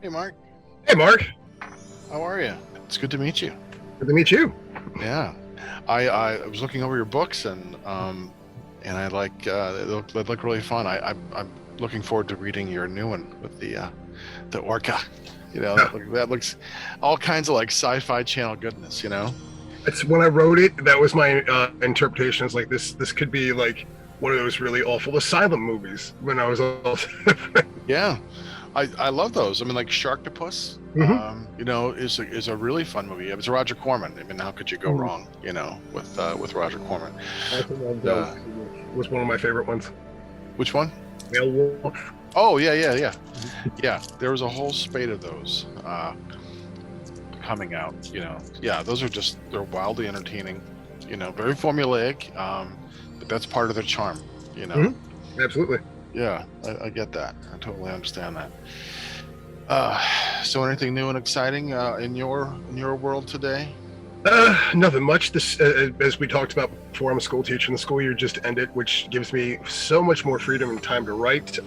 Hey, Mark. Hey, Mark. How are you? It's good to meet you. Good to meet you. Yeah, I was looking over your books and I like they look really fun. I'm looking forward to reading your new one with the orca. That looks all kinds of like sci-fi channel goodness. It's when I wrote it. That was my interpretation. It's like this could be like one of those really awful asylum movies. When I was all. Yeah, I love those. I mean, like Sharktopus. hmm Is a really fun movie. It's Roger Corman. I mean, how could you go wrong? With Roger Corman. I also love that Uh, was one of my favorite ones. which one? Beowulf. Oh, yeah. Yeah, there was a whole spate of those coming out. Yeah, they're wildly entertaining. Very formulaic, but that's part of their charm. You know, hmm Absolutely. yeah, I get that. I totally understand that. So anything new and exciting in your world today? Nothing much. This, as we talked about before, I'm a school teacher, and the school year just ended, which gives me so much more freedom and time to write.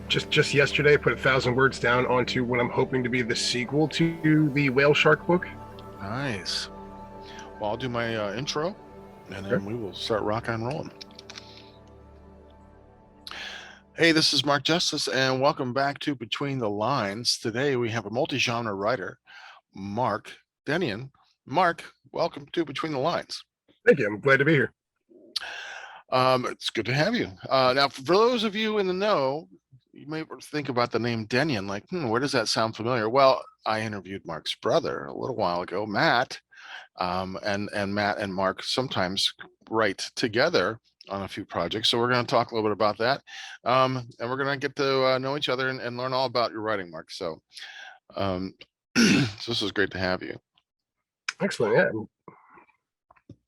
Just yesterday, I put 1,000 words down onto what I'm hoping to be the sequel to the whale shark book. Nice. Well, I'll do my intro, and then Okay. we will start rocking and rolling. Hey, this is Mark Justice, and welcome back to Between the Lines. Today we have a multi-genre writer, Mark Dennion. Mark, welcome to Between the Lines. Thank you. I'm glad to be here. It's good to have you. Now, for those of you in the know, you may think about the name Dennion, like, where does that sound familiar? Well, I interviewed Mark's brother a little while ago, Matt, and Matt and Mark sometimes write together on a few projects. So we're going to talk a little bit about that, and we're going to get to know each other and learn all about your writing, Mark. So, so this is great to have you. Excellent. Yeah.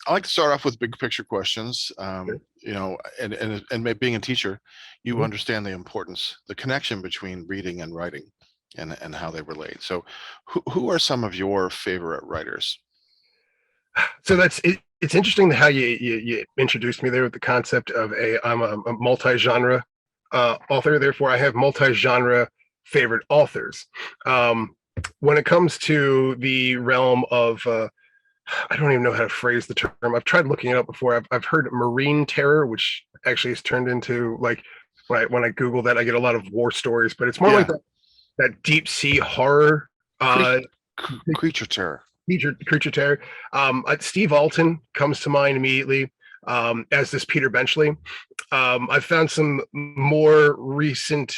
I like to start off with big picture questions. Okay. And being a teacher, you Mhm. understand the importance, the connection between reading and writing, and how they relate. So, who are some of your favorite writers? So that's it. It's interesting how you introduced me there with the concept of I'm a multi-genre author. Therefore, I have multi-genre favorite authors. Um, when it comes to the realm of I don't even know how to phrase the term. I've tried looking it up before. I've heard marine terror, which actually has turned into like when I Google that, I get a lot of war stories, but it's more like Yeah, that deep sea horror cre- creature terror. creature terror. Steve Alton comes to mind immediately as this Peter Benchley. I've found some more recent.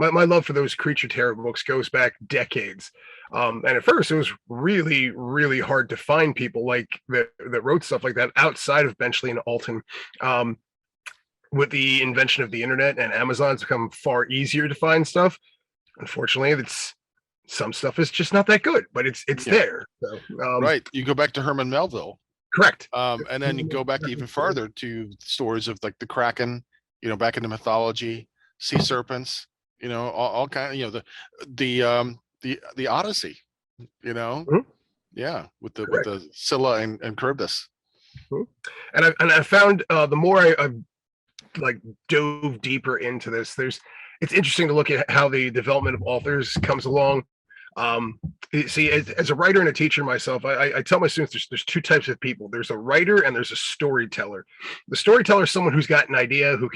My love for those creature terror books goes back decades. And at first, it was really, really hard to find people like that wrote stuff like that outside of Benchley and Alton. Um, with the invention of the internet and Amazon, it's become far easier to find stuff. Unfortunately, it's some stuff is just not that good, but it's Yeah, there. So, right. You go back to Herman Melville, correct. and then you go back even farther to stories of like the Kraken, back into mythology, sea serpents, all kind of, the Odyssey, you know, Mhm, yeah, with the with correct. the Scylla and Charybdis. Mhm. And I found the more I like dove deeper into this, it's interesting to look at how the development of authors comes along. Um, see, as a writer and a teacher myself, I tell my students there's two types of people. There's a writer and there's a storyteller. The storyteller is someone who's got an idea, who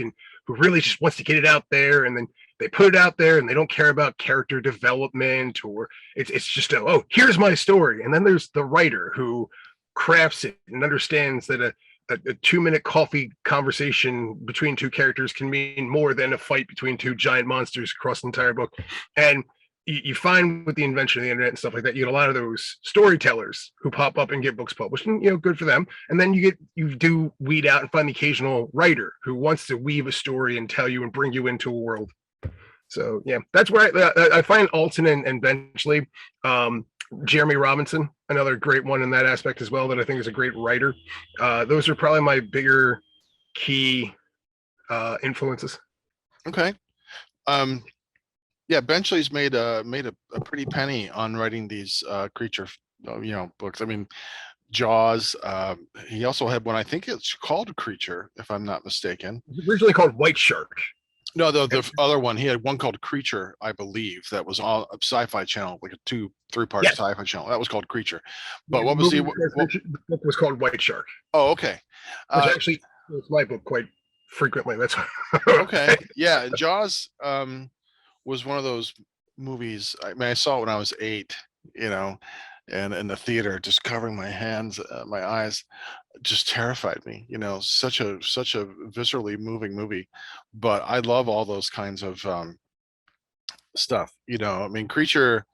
really just wants to get it out there, and then they put it out there, and they don't care about character development, or it's just oh, here's my story. And then there's the writer who crafts it and understands that a 2 minute coffee conversation between two characters can mean more than a fight between two giant monsters across the entire book. And you find with the invention of the internet and stuff like that, you get a lot of those storytellers who pop up and get books published, and good for them. And then you do weed out and find the occasional writer who wants to weave a story and tell you and bring you into a world. So yeah, that's where I find Alton and Benchley. Jeremy Robinson, another great one in that aspect as well, that I think is a great writer. Those are probably my bigger key influences. Okay. Um, yeah, Benchley's made a pretty penny on writing these creature, books. I mean, Jaws. He also had one. I think it's called Creature, if I'm not mistaken. It's originally called White Shark. No, And the other one, he had one called Creature, I believe, that was on a Sci-Fi Channel, like a three part yes, Sci-Fi channel. That was called Creature. But yeah, what the was movie the was called what? Creature, the book was called White Shark, Oh, okay, which uh, actually was my book quite frequently. That's okay, yeah. And Jaws was one of those movies. I mean, I saw it when I was 8, you know, and in the theater, just covering my hands, my eyes, just terrified me. Such a viscerally moving movie. But I love all those kinds of stuff. I mean, Creature,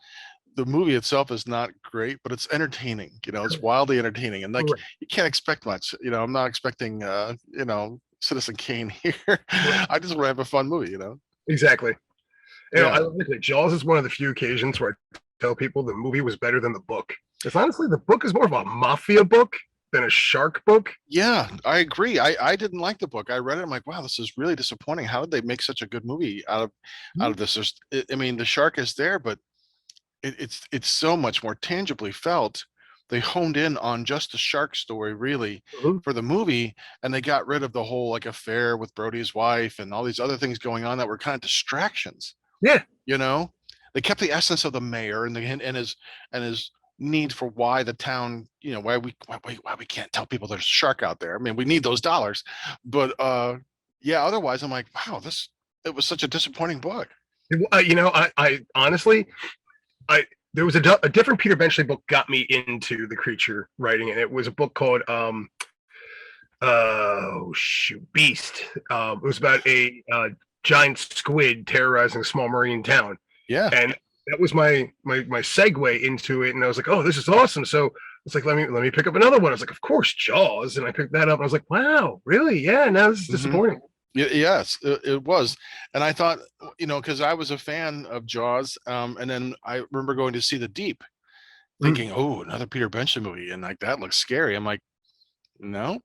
the movie itself is not great, but it's entertaining. It's wildly entertaining, and like right, you can't expect much. I'm not expecting Citizen Kane here. right. I just want to have a fun movie. Exactly. Yeah. Ironically, Jaws is one of the few occasions where I tell people the movie was better than the book. Because honestly, the book is more of a mafia book than a shark book. Yeah, I agree. I didn't like the book. I read it. I'm like, wow, this is really disappointing. How did they make such a good movie out of this? I mean, the shark is there, but it's so much more tangibly felt. They honed in on just the shark story, really, Mhm. for the movie, and they got rid of the whole like affair with Brody's wife and all these other things going on that were kind of distractions. Yeah, You know, they kept the essence of the mayor and his need for why the town, why we can't tell people there's a shark out there. I mean, we need those dollars, but yeah. Otherwise, I'm like, wow, it was such a disappointing book. I honestly, I there was a different Peter Benchley book got me into the creature writing, and it was a book called oh shoot, Beast. It was about a giant squid terrorizing a small marine town, Yeah. and that was my segue into it. And I was like, oh, this is awesome. So it's like let me pick up another one. I was like, of course, Jaws, and I picked that up. And I was like, wow, really? Yeah. Now this is Hmm. disappointing. Yes, it was, and I thought, because I was a fan of Jaws, and then I remember going to see The Deep, Mm. thinking, oh, another Peter Benchley movie, and like that looks scary. I'm like, no,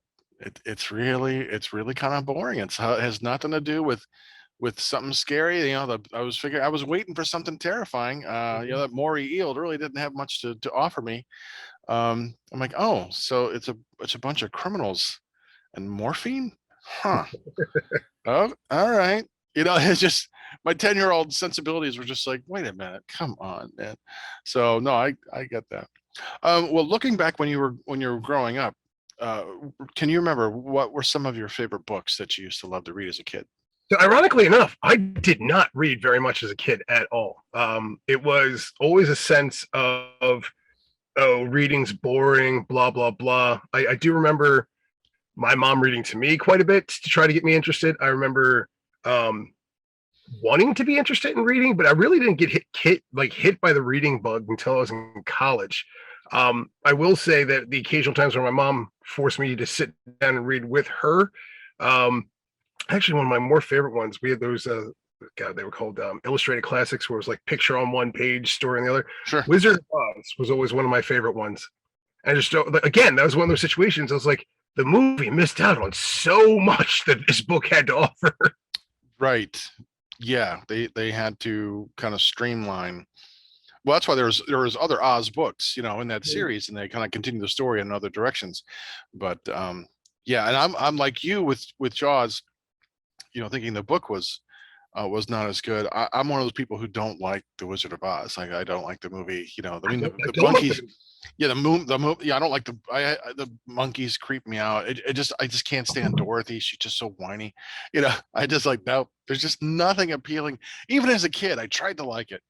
it's really kind of boring. It has nothing to do with something scary. I was waiting for something terrifying. That Maury Eld really didn't have much to offer me. I'm like, oh, so it's a bunch of criminals and morphine, huh? Oh, all right. It's just my 10-year-old sensibilities were just like, wait a minute, come on, man. So no, I get that. Well, looking back when you were growing up, uh, can you remember what were some of your favorite books that you used to love to read as a kid? So ironically enough, I did not read very much as a kid at all. It was always a sense of oh, reading's boring, blah blah blah. I do remember my mom reading to me quite a bit to try to get me interested. I remember um, wanting to be interested in reading, but I really didn't get hit by the reading bug until I was in college. I will say that the occasional times where my mom forced me to sit down and read with her, um, actually one of my more favorite ones. We had those. God, they were called illustrated classics, where it was like picture on one page, story on the other. Sure. Wizard of Oz was always one of my favorite ones. And just again, that was one of those situations. I was like, the movie missed out on so much that this book had to offer. Right. Yeah, they had to kind of streamline. Well, that's why there was other Oz books, in that series, and they kind of continue the story in other directions. But yeah, and I'm like you with Jaws, thinking the book was not as good. I'm one of those people who don't like The Wizard of Oz. Like, I don't like the movie. I mean, I the don't like monkeys. Yeah, the moon. Yeah, I don't like the monkeys creep me out. I just can't stand Dorothy. She's just so whiny. I just like no. There's just nothing appealing. Even as a kid, I tried to like it.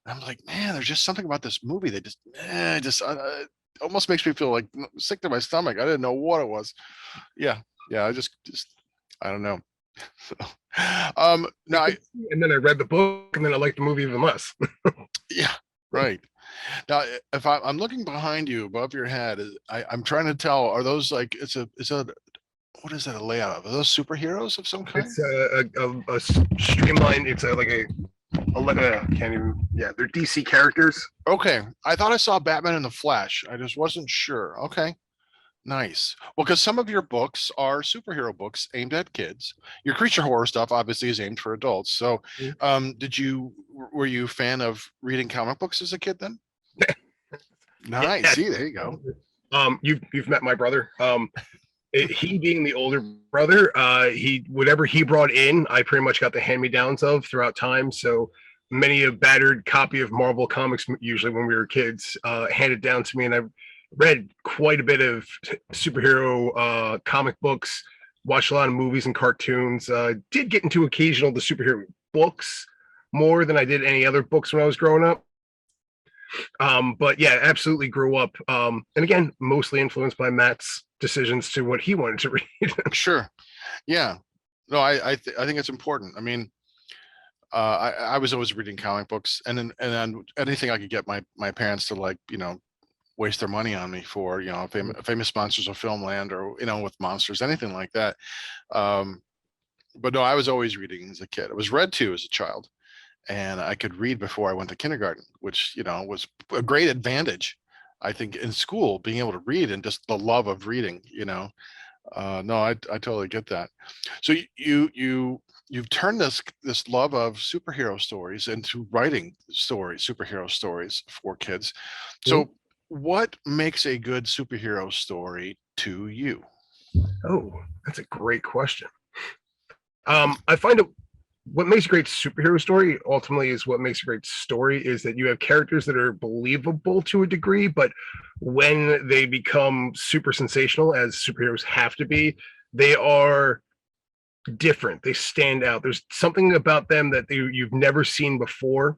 And I'm like, man, there's just something about this movie that just almost makes me feel like sick to my stomach. I didn't know what it was. Yeah, yeah. I just I don't know. So, now and then I read the book, and then I liked the movie even less. yeah, right. Now, if I'm looking behind you above your head, I'm trying to tell, are those like, it's a what is that a layout of? Are those superheroes of some kind? It's a streamlined. It's can't even. Yeah, they're DC characters. Okay, I thought I saw Batman and the Flash. I just wasn't sure. Okay, nice. Well, because some of your books are superhero books aimed at kids. Your creature horror stuff obviously is aimed for adults. So, were you a fan of reading comic books as a kid then? Nice. Yeah. See, there you go. You've met my brother. He being the older brother, he whatever he brought in, I pretty much got the hand me downs of throughout time. So many a battered copy of Marvel comics, usually when we were kids, handed down to me, and I read quite a bit of superhero comic books. Watched a lot of movies and cartoons. Did get into occasional the superhero books more than I did any other books when I was growing up. But yeah, absolutely grew up. And again, mostly influenced by Matt's decisions to what he wanted to read. Sure. Yeah. No, I think it's important. I mean, I was always reading comic books, then anything I could get my parents to, like, waste their money on me for, famous monsters of filmland, or with monsters, anything like that. But no, I was always reading as a kid. I was read to as a child, and I could read before I went to kindergarten, which was a great advantage, I think, in school, being able to read, and just the love of reading. No, I totally get that. So you've turned this love of superhero stories into writing superhero stories for kids. So what makes a good superhero story to you? Oh, that's a great question. I find it what makes a great superhero story ultimately is what makes a great story is that you have characters that are believable to a degree, but when they become super sensational, as superheroes have to be, they are different. They stand out. There's something about them that you've never seen before.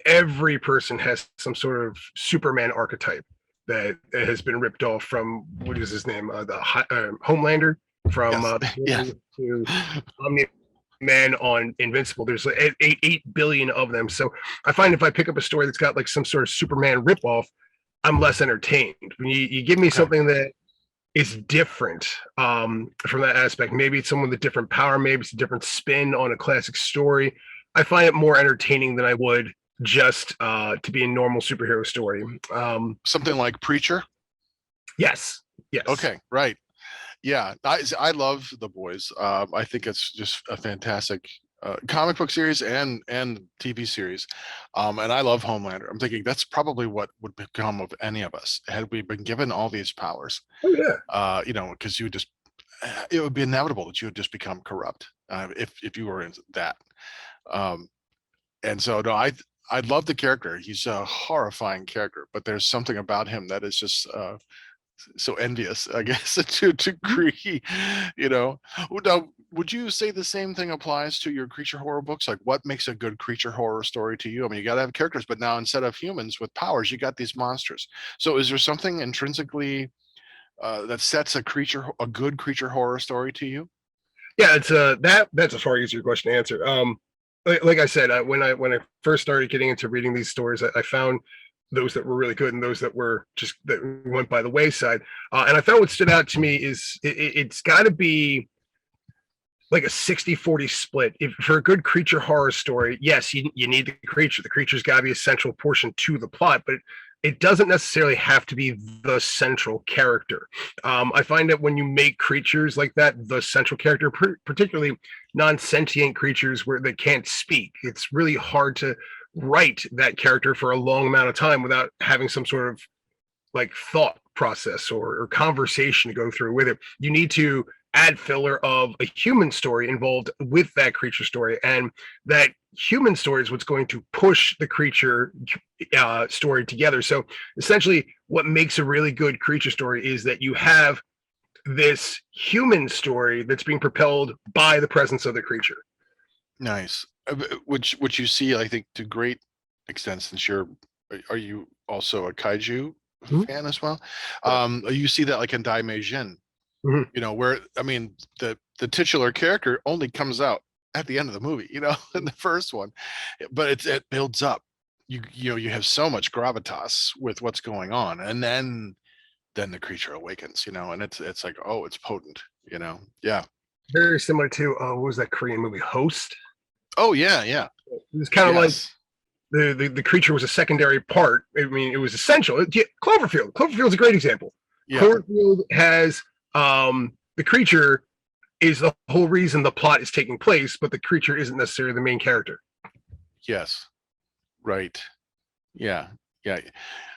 Every person has some sort of Superman archetype that has been ripped off from what is his name, Homelander from Yes. Yeah. to Omni Man on Invincible. There's like 8 billion of them. So I find if I pick up a story that's got like some sort of Superman ripoff, I'm less entertained. When you give me Okay. something that is different from that aspect, maybe it's someone with a different power, maybe it's a different spin on a classic story, I find it more entertaining than I would just to be a normal superhero story. Something like Preacher. Yes. Yes. Okay. Right. Yeah, I love The Boys. I think it's just a fantastic comic book series and TV series. And I love Homelander. I'm thinking that's probably what would become of any of us had we been given all these powers. Oh yeah. Because it would be inevitable that you would just become corrupt if you were in that. Um, and so no, I love the character. He's a horrifying character, but there's something about him that is just so envious, I guess, to a degree. Now, would you say the same thing applies to your creature horror books? Like, what makes a good creature horror story to you? I mean, you got to have characters, but now instead of humans with powers, you got these monsters. So is there something intrinsically that sets a good creature horror story to you? Yeah, it's that's a far easier question to answer. Like I said, when I first started getting into reading these stories, I found those that were really good and those that were just that went by the wayside. And I found what stood out to me is it's got to be like a 60-40 split. If for a good creature horror story, yes, you need the creature. The creature's got to be a central portion to the plot, but it doesn't necessarily have to be the central character. I find that when you make creatures like that, the central character, particularly non-sentient creatures that can't speak, it's really hard to write that character for a long amount of time without having some sort of like thought process or conversation to go through with it. You need to add filler of a human story involved with that creature story, and that human story is what's going to push the creature story together. So essentially what makes a really good creature story is that you have this human story that's being propelled by the presence of the creature. Nice. Which you see, I think, to great extent, since are you also a kaiju Mhm. fan as well? You see that like in Daimajin, Mhm. where, I mean, the titular character only comes out at the end of the movie, in the first one, but it builds up. You have so much gravitas with what's going on, and then the creature awakens, and it's like, oh, it's potent. Yeah. Very similar to what was that Korean movie Host? Oh yeah, yeah. It was kind of like Yes. the creature was a secondary part. I mean, it was essential. Cloverfield. Cloverfield's a great example. Yeah. Cloverfield has the creature is the whole reason the plot is taking place, but the creature isn't necessarily the main character. Yes. Right. Yeah. Yeah.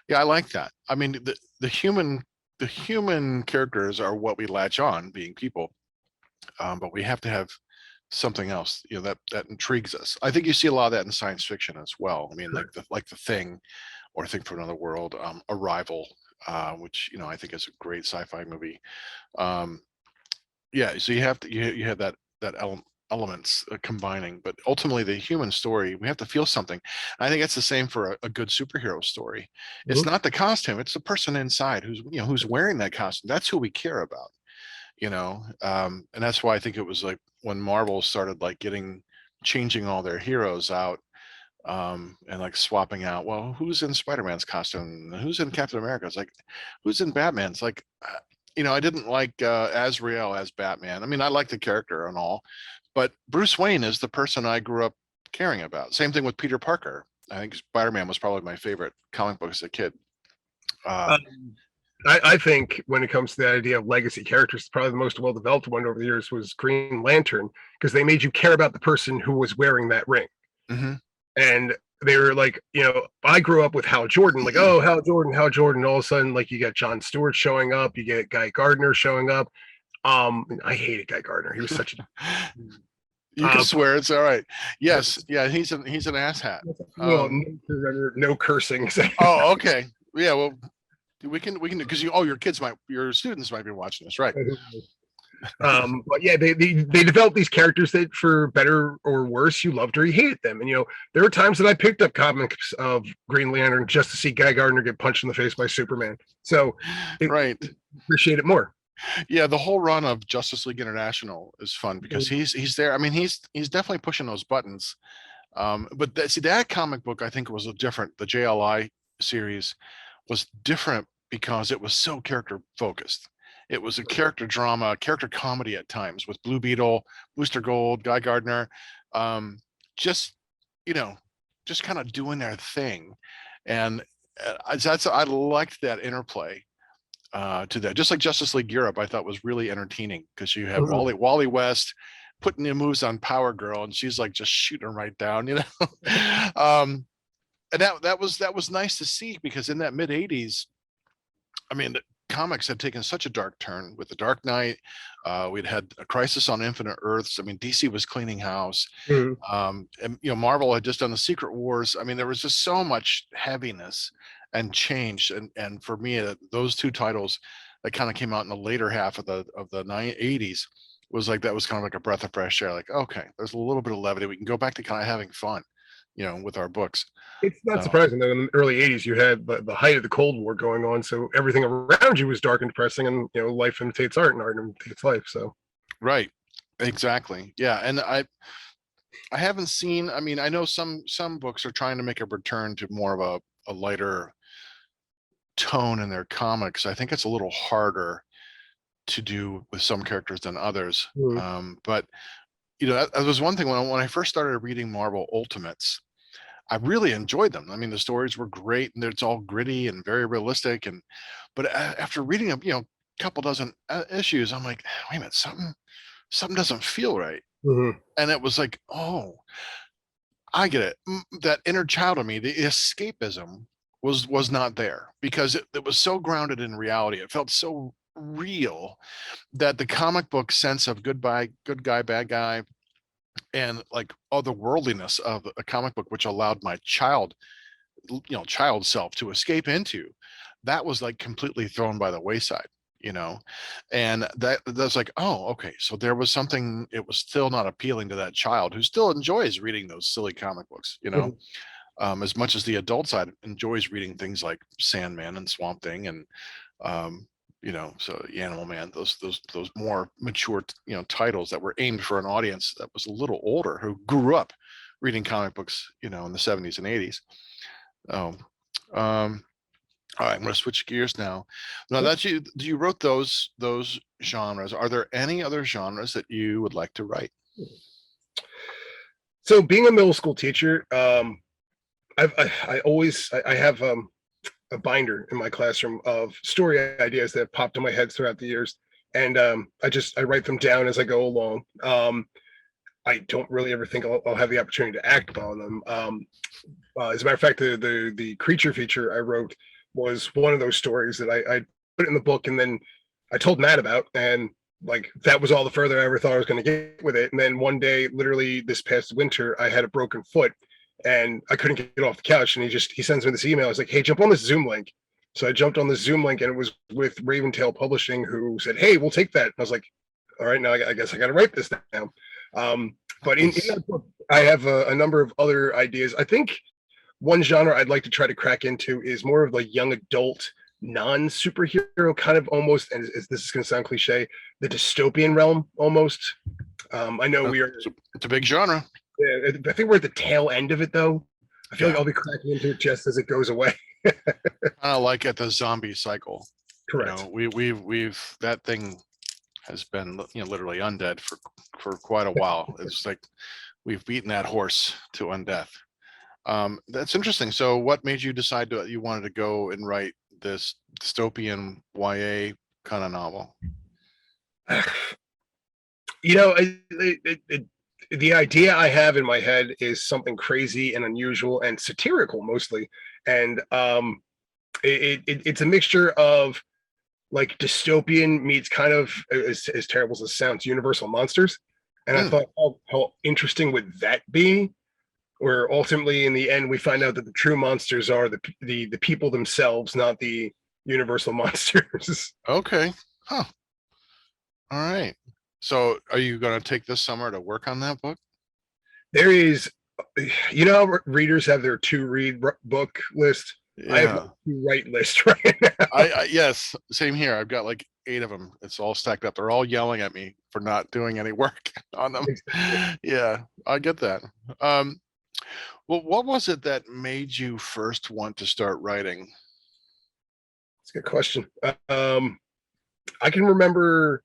Yeah. I like that. I mean, the human the human characters are what we latch on, being people, but we have to have something else, that intrigues us. I think you see a lot of that in science fiction as well. I mean, Sure. like the Thing, or Thing from Another World, Arrival, which I think is a great sci-fi movie. Um, yeah, so you have that elements combining, but ultimately the human story, we have to feel something. I think it's the same for a good superhero story. It's Mhm. not the costume, it's the person inside who's wearing that costume. That's who we care about. And that's why I think it was like when Marvel started like changing all their heroes out, and like swapping out, well, who's in Spider-Man's costume, who's in Captain America's, like who's in Batman's, like I didn't like Azrael as Batman. I mean, I like the character and all, but Bruce Wayne is the person I grew up caring about. Same thing with Peter Parker. I think Spider-Man was probably my favorite comic book as a kid. um, Um, I think when it comes to the idea of legacy characters, probably the most well developed one over the years was Green Lantern, because they made you care about the person who was wearing that ring. mhm. And they were like, I grew up with Hal Jordan, like, oh, Hal Jordan, Hal Jordan. All of a sudden, like, you get John Stewart showing up, you get Guy Gardner showing up. I hated Guy Gardner. He was such You can but swear, it's all right. Yes, yeah, he's an asshat. well, um no cursing. oh, okay. Yeah, well, we can because your students might be watching this, right? But yeah, they developed these characters that, for better or worse, you loved or you hated them. And there were times that I picked up comics of Green Lantern just to see Guy Gardner get punched in the face by Superman. So it, Right. appreciate it more. Yeah, the whole run of Justice League International is fun because he's there. I mean, he's definitely pushing those buttons. But see, that comic book I think was a different. The JLI series was different because it was so character focused. It was a character drama, character comedy at times with Blue Beetle, Booster Gold, Guy Gardner, um, just you know, just kind of doing their thing, and I liked that interplay to that. Just like Justice League Europe, I thought was really entertaining because you had Mhm. Wally West putting the moves on Power Girl, and she's like just shooting her right down. And that was nice to see because in that mid '80s, I mean, the comics had taken such a dark turn with the Dark Knight. We'd had a Crisis on Infinite Earths. I mean, DC was cleaning house. Mhm. And Marvel had just done the Secret Wars. I mean, there was just so much heaviness and change. And for me, those two titles that kind of came out in the later half of the '80s was like that was kind of like a breath of fresh air. Like, okay, there's a little bit of levity. We can go back to kind of having fun, with our books. It's not So surprising, though. In the early '80s, you had the height of the Cold War going on, so everything around you was dark and depressing, and life imitates art, and art imitates life. So, right, exactly, yeah. And I haven't seen. I mean, I know some books are trying to make a return to more of a lighter tone in their comics. I think it's a little harder to do with some characters than others. Mhm. But that was one thing when I first started reading Marvel Ultimates. I really enjoyed them. I mean, the stories were great, and it's all gritty and very realistic. But after reading a couple dozen issues, I'm like, wait a minute, something doesn't feel right. Mhm. And it was like, oh, I get it. That inner child of me, the escapism was not there because it was so grounded in reality. It felt so real that the comic book sense of good guy, bad guy, and like otherworldliness of a comic book, which allowed my child self to escape into, that was like completely thrown by the wayside. you know and that's like, oh, okay, so there was something. It was still not appealing to that child who still enjoys reading those silly comic books, Mhm. as much as the adult side enjoys reading things like Sandman and Swamp Thing, and um so Animal Man, those more mature titles that were aimed for an audience that was a little older, who grew up reading comic books in the '70s and '80s. Oh, um, all right, I'm going to switch gears now. Now Yep. that you wrote those genres, are there any other genres that you would like to write? So, being a middle school teacher, I always I have a binder in my classroom of story ideas that have popped in my head throughout the years, and I write them down as I go along. I don't really ever think I'll have the opportunity to act upon them. As a matter of fact, the creature feature I wrote was one of those stories that I it in the book, and then I told Matt about, and like that was all the further I ever thought I was going to get with it. And then one day, literally this past winter, I had a broken foot and I couldn't get off the couch. And he sends me this email. He's like, "Hey, jump on this Zoom link." So I jumped on the Zoom link, and it was with Raventail Publishing, who said, "Hey, we'll take that." And I was like, "All right, now I guess I got to write this down." But in that book, I have a number of other ideas. I think one genre I'd like to try to crack into is more of like young adult, non-superhero kind of, almost, and this is going to sound cliche, the dystopian realm almost. I know we are. It's a big genre. I think we're at the tail end of it, though. I feel Yeah. like I'll be cracking into it just as it goes away. Kind of like at the zombie cycle. Correct. You know, we've that thing has been, you know, literally undead for quite a while. It's like we've beaten that horse to undeath. That's interesting. So what made you decide that you wanted to go and write this dystopian YA kind of novel? You know, the idea I have in my head is something crazy and unusual and satirical mostly, and it's a mixture of like dystopian meets kind of, as terrible as it sounds, universal monsters. And I thought, how interesting would that be? Where ultimately, in the end, we find out that the true monsters are the people themselves, not the universal monsters. Okay. Huh. All right. So are you going to take this summer to work on that book? There is, you know, how readers have their to read book list. I have Yeah. a to write list right now. I yes, same here. I've got like 8 of them. It's all stacked up. They're all yelling at me for not doing any work on them. Yeah, I get that. Um, well, what was it that made you first want to start writing? It's a good question. I can remember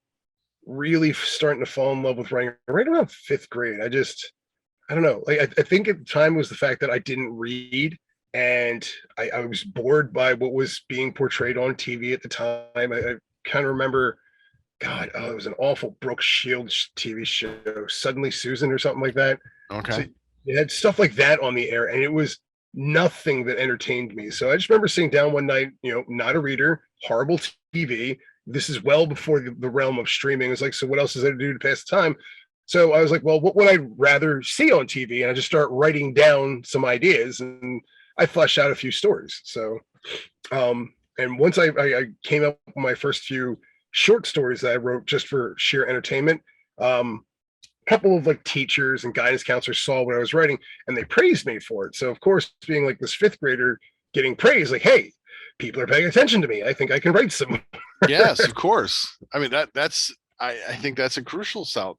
really starting to fall in love with writing right around fifth grade. I don't know. Like I think at the time was the fact that I didn't read, and I was bored by what was being portrayed on TV at the time. I kind of remember, God, it was an awful Brooke Shields TV show, Suddenly Susan or something like that. So Okay. it had stuff like that on the air, and it was nothing that entertained me. So I just remember sitting down one night, you know, not a reader, horrible TV. This is well before the realm of streaming. It's like, so what else is there to do to pass the time? So I was like, well, what would I rather see on TV? And I just start writing down some ideas, and I flesh out a few stories. So, and once I came up with my first few short stories that I wrote just for sheer entertainment, a couple of like teachers and guidance counselors saw what I was writing, and they praised me for it. So of course, being like this fifth grader getting praise, like, hey, people are paying attention to me. I think I can write some. Yes, of course. I mean that's I think that's a crucial sound.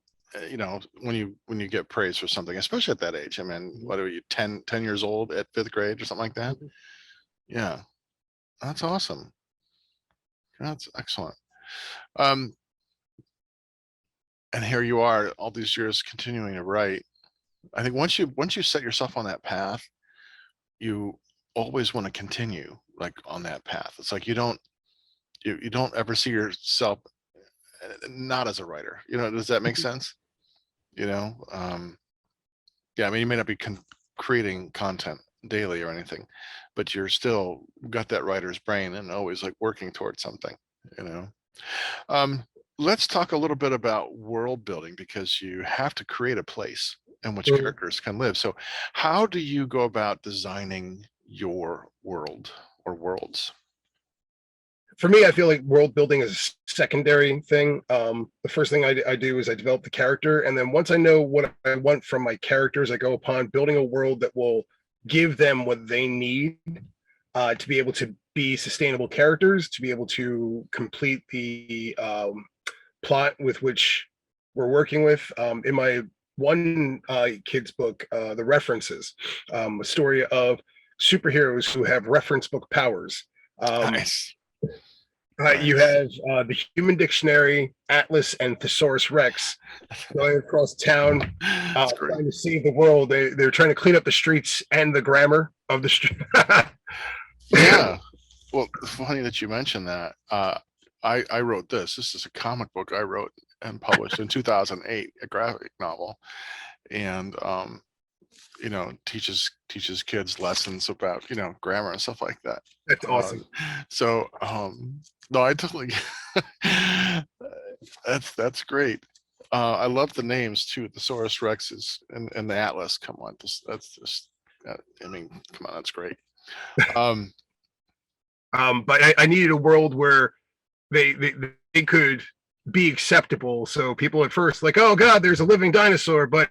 You know, when you get praise for something, especially at that age. I mean, what are you, 10 years old at fifth grade or something like that? Yeah, that's awesome. That's excellent. Um, and here you are, all these years continuing to write. I think once you set yourself on that path, you always want to continue like on that path. It's like you don't ever see yourself not as a writer. You know, does that make sense? You know, yeah. I mean, you may not be creating content daily or anything, but you're still got that writer's brain and always like working towards something. You know. Um, let's talk a little bit about world building because you have to create a place in which characters can live. So, how do you go about designing your world or worlds? For me, I feel like world building is a secondary thing. The first thing I do is I develop the character, and then once I know what I want from my characters, I go upon building a world that will give them what they need to be able to be sustainable characters, to be able to complete the plot with which we're working with. In my one kid's book, The References, a story of superheroes who have reference book powers. Nice. You Nice. have the Human Dictionary, Atlas, and Thesaurus Rex going across town, That's great. trying to save the world. They're trying to clean up the streets and the grammar of the street. Yeah. Well, funny that you mentioned that. I wrote this. This is a comic book I wrote and published in 2008, a graphic novel, and you know, teaches kids lessons about, you know, grammar and stuff like that. That's Uh, awesome. so No, I totally. That's great. I love the names too. The Saurus Rexes and the Atlas. Come on, that's just. I mean, come on, that's great. Um, But I needed a world where they they could be acceptable. So people at first like, oh god, there's a living dinosaur, but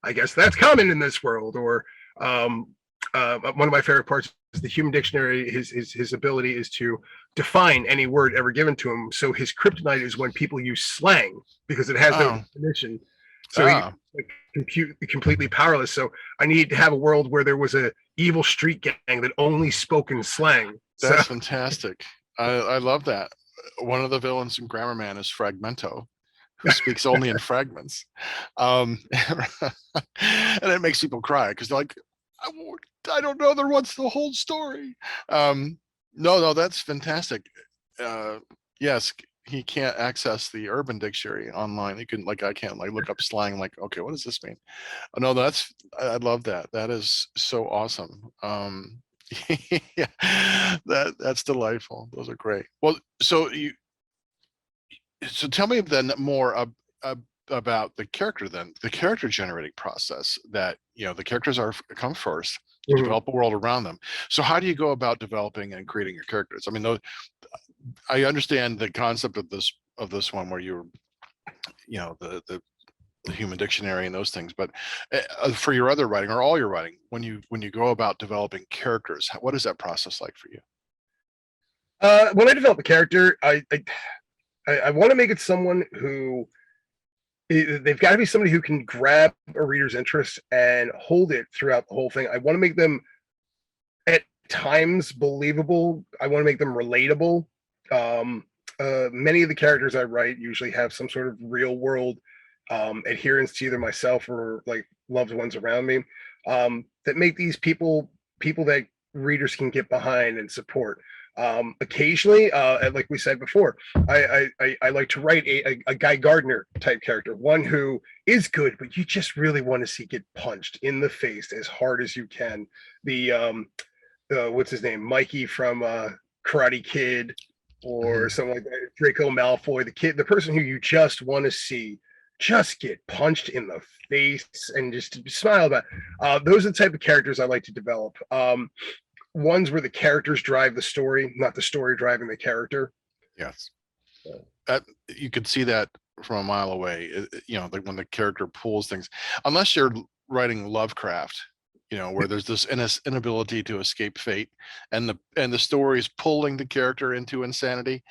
I guess that's common in this world. Or um, one of my favorite parts is the human dictionary. His ability is to define any word ever given to him. So his kryptonite is when people use slang because it has no oh, definition. So he ah, like, completely powerless. So I need to have a world where there was a evil street gang that only spoke in slang. So that's fantastic. I love that. One of the villains in Grammar Man is Fragmento, who speaks only in fragments, and it makes people cry because they're like, I, I don't know. There what's the whole story. Um, no, no, that's fantastic. Uh, yes, he can't access the Urban Dictionary online. He can like I can't like look up slang. Like, okay, what does this mean? Oh, no, that's I love that. That is so awesome. Yeah, that's delightful. Those are great. Well, so tell me then more about the character then the character generating process that the characters are come first. You mhm. develop a world around them. So how do you go about developing and creating your characters? I mean, I understand the concept of this one where you're the human dictionary and those things, but for your other writing or all your writing, when you go about developing characters, what is that process like for you? When I develop a character, I want to make it someone who they've got to be somebody who can grab a reader's interest and hold it throughout the whole thing. I want to make them at times believable. I want to make them relatable. Um, Many of the characters I write usually have some sort of real world adherence to either myself or like loved ones around me that make these people that readers can get behind and support. Occasionally, like we said before, I like to write a Guy Gardner type character, one who is good, but you just really want to see get punched in the face as hard as you can. The what's his name, Mikey from Karate Kid, or Mhm. something like that. Draco Malfoy, the person who you just want to see just get punched in the face and just smile about. Those are the type of characters I like to develop. Ones where the characters drive the story, not the story driving the character. Yes, that you could see that from a mile away. Like when the character pulls things, unless you're writing Lovecraft, where there's this inability to escape fate, and the story is pulling the character into insanity.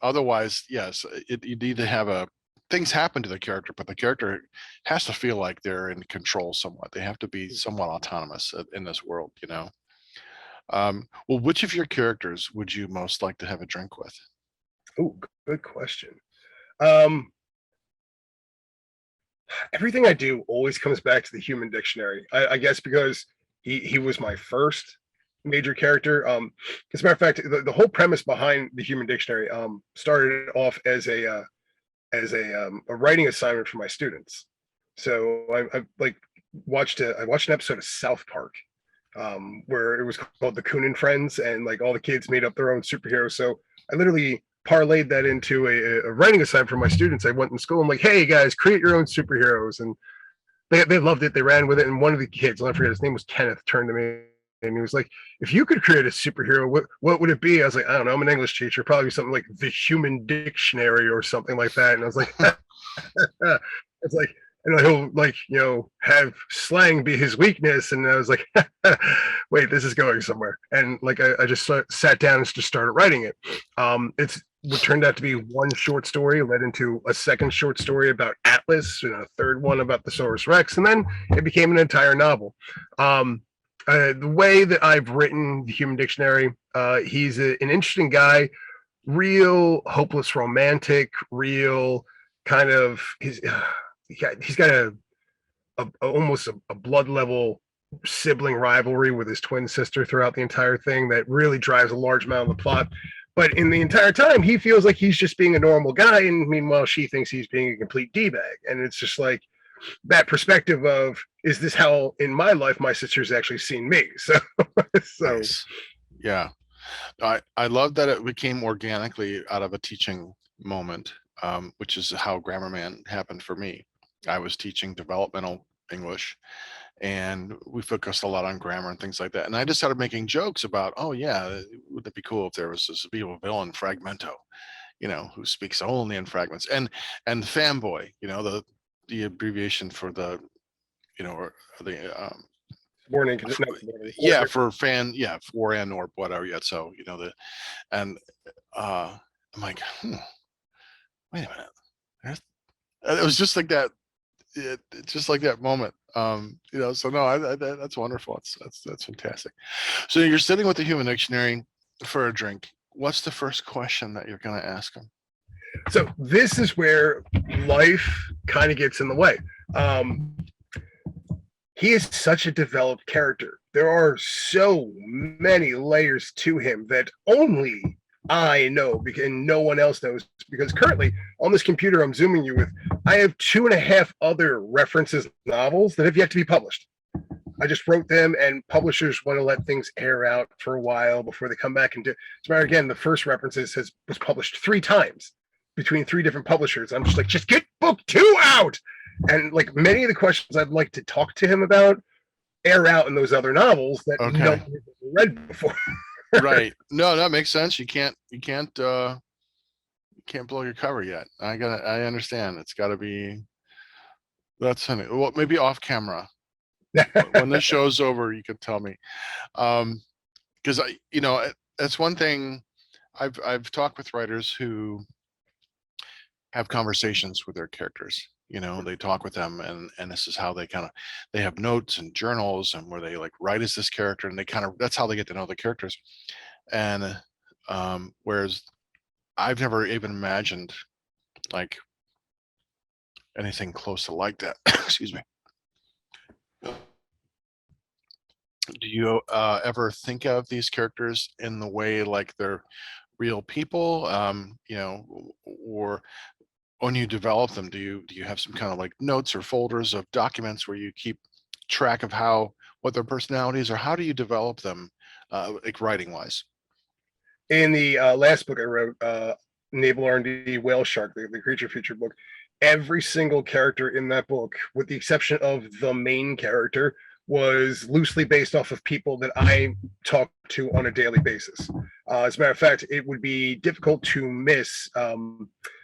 Otherwise, yes, you need to have things happen to the character, but the character has to feel like they're in control somewhat. They have to be somewhat autonomous in this world. Well, which of your characters would you most like to have a drink with? Oh, good question. Um, Everything I do always comes back to the human dictionary. I guess because he was my first major character. As a matter of fact, the whole premise behind the human dictionary started off as a writing assignment for my students. So I like I watched an episode of South Park where it was called the Coon and Friends, and like all the kids made up their own superheroes. So I literally parlayed that into a writing assignment for my students. I went in school. I'm like, hey guys, create your own superheroes, and they loved it. They ran with it. And one of the kids, I'll never forget, his name was Kenneth, turned to me and he was like, if you could create a superhero, what would it be? I was like, I don't know. I'm an English teacher. Probably something like the Human Dictionary or something like that. And I was like, it's like, and he'll like, have slang be his weakness. And I was like, wait, this is going somewhere. And like, I just sat down and just started writing it. It's what turned out to be one short story led into a second short story about Atlas and a third one about the Saurus Rex. And then it became an entire novel. The way that I've written the Human Dictionary, he's an interesting guy, real hopeless romantic, real kind of he's got almost a blood level sibling rivalry with his twin sister throughout the entire thing that really drives a large amount of the plot. But in the entire time, he feels like he's just being a normal guy, and meanwhile, she thinks he's being a complete d-bag. And it's just like that perspective of, is this how in my life my sister's actually seen me? So so Nice. Yeah. I love that it became organically out of a teaching moment, which is how Grammarman happened for me. I was teaching developmental English, and we focused a lot on grammar and things like that. And I just started making jokes about, oh yeah, would it be cool if there was this evil villain Fragmento, who speaks only in fragments, and fanboy, the abbreviation for the, or the Warning, not warning. yeah, for fan, yeah, for and or whatever. Yeah, so and I'm like, wait a minute, it was just like that. It's just like that moment. So no, that's wonderful. That's fantastic. So you're sitting with the Human Dictionary for a drink. What's the first question that you're going to ask them? So this is where life kind of gets in the way. He is such a developed character. There are so many layers to him that only I know, and no one else knows. Because currently on this computer I'm zooming you with, I have 2.5 other references novels that have yet to be published. I just wrote them, and publishers want to let things air out for a while before they come back and do. As a matter again, the first references was published 3 times between 3 different publishers. I'm just like, just get book 2 out. And like many of the questions I'd like to talk to him about air out in those other novels that no one has read before. Right. No, that makes sense. You can't blow your cover yet. I understand. It's got to be. That's funny. Well, maybe off camera. When the show's over, you could tell me. Because that's one thing. I've talked with writers who have conversations with their characters. They talk with them, and this is how they have notes and journals, and where they like write as this character, and that's how they get to know the characters. And whereas I've never even imagined like anything close to like that. Excuse me. Do you ever think of these characters in the way like they're real people, or when you develop them, do you have some kind of like notes or folders of documents where you keep track of what their personalities, or how do you develop them, like writing wise? In the last book I wrote, Naval R&D Whale Shark, the creature feature book, every single character in that book, with the exception of the main character, was loosely based off of people that I talk to on a daily basis. As a matter of fact, it would be difficult to miss.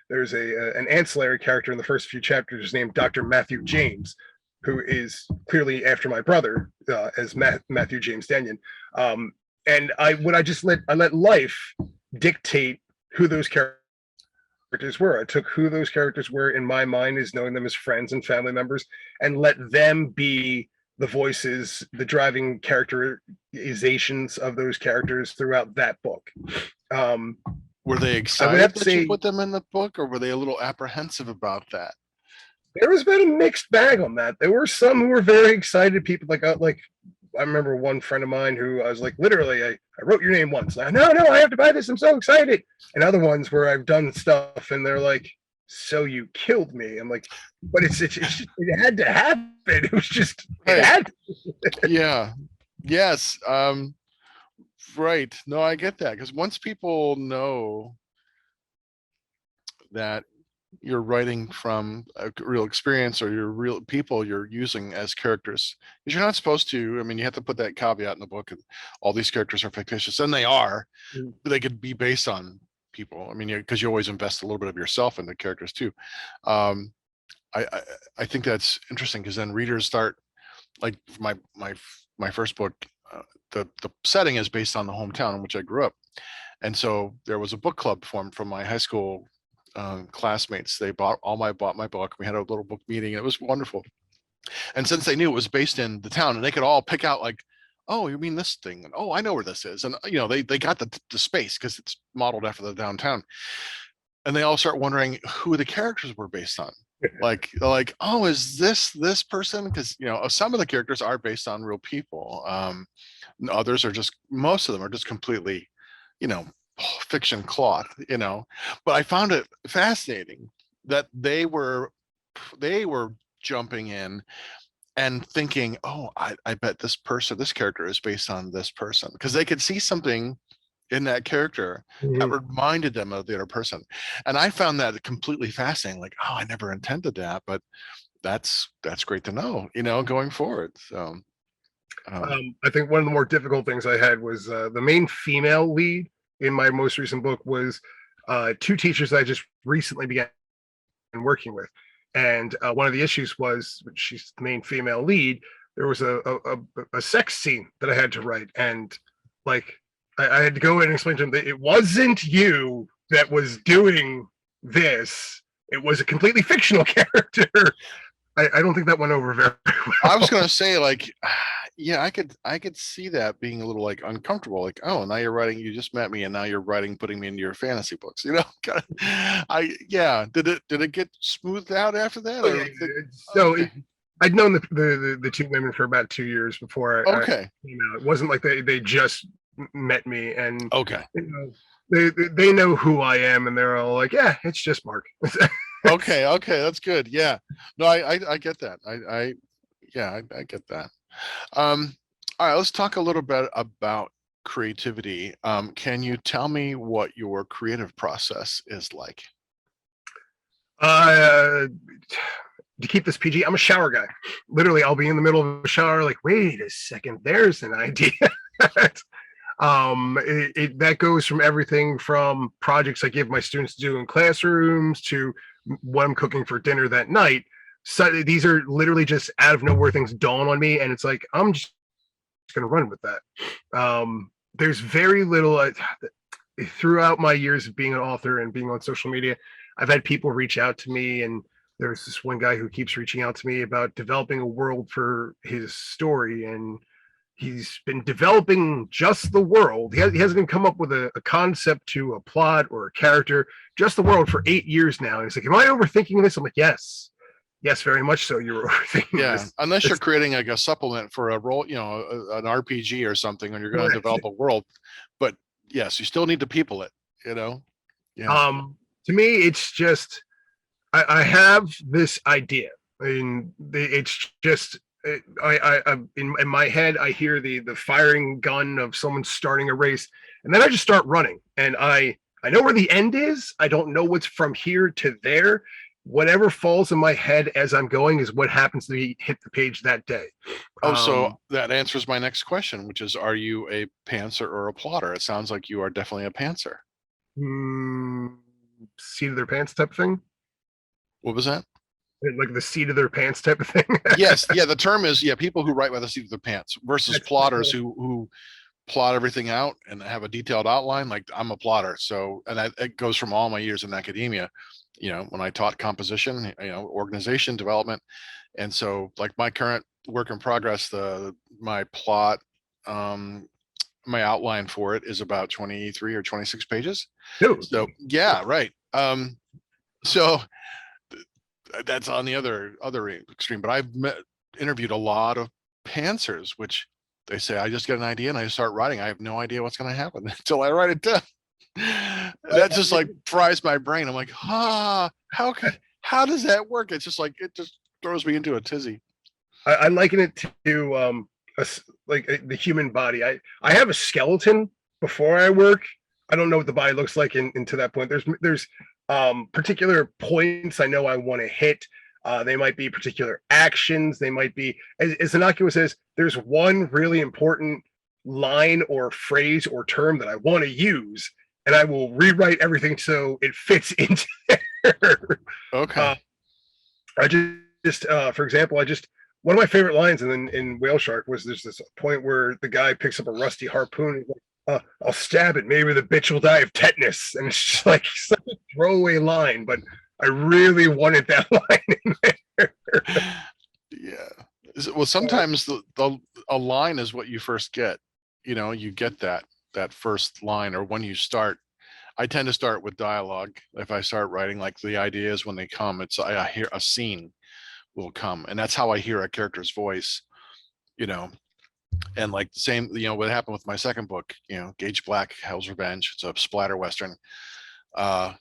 There's an ancillary character in the first few chapters named Dr. Matthew James, who is clearly after my brother, as Matthew James Dennion. And I let life dictate who those characters were. I took who those characters were in my mind as knowing them as friends and family members, and let them be the voices, the driving characterizations of those characters throughout that book. Were they excited that you put them in the book, or were they a little apprehensive about that? There was been a mixed bag on that. There were some who were very excited. People like I remember one friend of mine who I was like, literally, I wrote your name once. Like, no, I have to buy this. I'm so excited. And other ones where I've done stuff and they're like, so you killed me. I'm like, but it had to happen. It was just, it had to. Yeah. Yes. Right. No, I get that. Because once people know that you're writing from a real experience, or your real people you're using as characters, because you're not supposed to, you have to put that caveat in the book, and all these characters are fictitious, and they are, but they could be based on people. Because you always invest a little bit of yourself in the characters too. I think that's interesting, because then readers start, like my first book, the setting is based on the hometown in which I grew up. And so there was a book club formed from my high school classmates. They bought my book. We had a little book meeting. It was wonderful. And since they knew it was based in the town, and they could all pick out like, oh, you mean this thing? And, oh, I know where this is. And they got the space because it's modeled after the downtown. And they all start wondering who the characters were based on. Like, oh, is this person? Because some of the characters are based on real people. Others are most of them are just completely, fiction cloth, but I found it fascinating that they were jumping in and thinking, oh, I bet this character is based on this person, because they could see something in that character that Mhm. reminded them of the other person. And I found that completely fascinating. Like, oh, I never intended that, but that's great to know, going forward. So I think one of the more difficult things I had was the main female lead in my most recent book was two teachers that I just recently began working with. And one of the issues was she's the main female lead. There was a sex scene that I had to write, and like I had to go in and explain to him that it wasn't you that was doing this. It was a completely fictional character. I don't think that went over very I was well. gonna say, like, yeah, I could see that being a little like uncomfortable. Like, oh, now you're writing, you just met me, and now you're writing, putting me into your fantasy books. Yeah. Did it get smoothed out after that, Oh yeah. or So okay, I'd known the two women for about 2 years before I okay, came out. It wasn't like they just met me, and okay, you know they know who I am, and they're all like, yeah, it's just Mark. okay, that's good. Yeah, no, I get that. Yeah, I get that. Um, all right, let's talk a little bit about creativity. Can you tell me what your creative process is like? uh, to keep this PG, I'm a shower guy. Literally, I'll be in the middle of a shower, like, wait a second, there's an idea. That goes from everything from projects I give my students to do in classrooms to what I'm cooking for dinner that night. So these are literally just out of nowhere things dawn on me, and it's like I'm just going to run with that. There's very little throughout my years of being an author and being on social media. I've had people reach out to me, and there's this one guy who keeps reaching out to me about developing a world for his story, and he's been developing just the world. He hasn't even come up with a concept to a plot or a character, just the world for 8 years now. And he's like, am I overthinking this? I'm like, yes, yes, very much so. You're overthinking Yeah, this. unless you're It's creating like a supplement for a role, an RPG or something, and you're going to correct. develop a world. But yes, you still need to people it. You know. Yeah. To me, it's just I have this idea. I mean, it's just in my head, I hear the firing gun of someone starting a race, and then I just start running, and I know where the end is. I don't know what's from here to there. Whatever falls in my head as I'm going is what happens to me hit the page that day. Oh, so Um, that answers my next question, which is, are you a pantser or a plotter? It sounds like you are definitely a pantser. mm, Seat of their pants type of thing, What was that? like the seat of their pants type of thing. Yes, yeah. The term is, yeah, people who write by the seat of their pants versus That's plotters who plot everything out and have a detailed outline. Like, I'm a plotter, so, and that it goes from all my years in academia. When I taught composition, organization development, and so like my current work in progress, the my plot, um, my outline for it is about 23 or 26 pages. dude. So yeah, right. So that's on the other extreme. But interviewed a lot of pantsers, which they say, I just get an idea and I start writing. I have no idea what's going to happen until I write it down. That just like fries my brain. I'm like, how does that work? It's just like, it just throws me into a tizzy. I liken it to the human body. I have a skeleton before I work. I don't know what the body looks like into that point. There's particular points I know I want to hit. They might be particular actions. They might be, as Innocuous says, there's one really important line or phrase or term that I want to use, and I will rewrite everything so it fits into there. Okay. Uh, I for example, one of my favorite lines in Whale Shark was there's this point where the guy picks up a rusty harpoon. And he's like, I'll stab it. Maybe the bitch will die of tetanus. And it's just like such a throwaway line, but I really wanted that line in there. Yeah. Well, sometimes a line is what you first get. You get that first line, or when you start. I tend to start with dialogue. If I start writing, like, the ideas when they come, I hear a scene will come, and that's how I hear a character's voice. You know, and like the same, what happened with my second book, Gage Black, Hell's Revenge. It's a splatter western. Uh,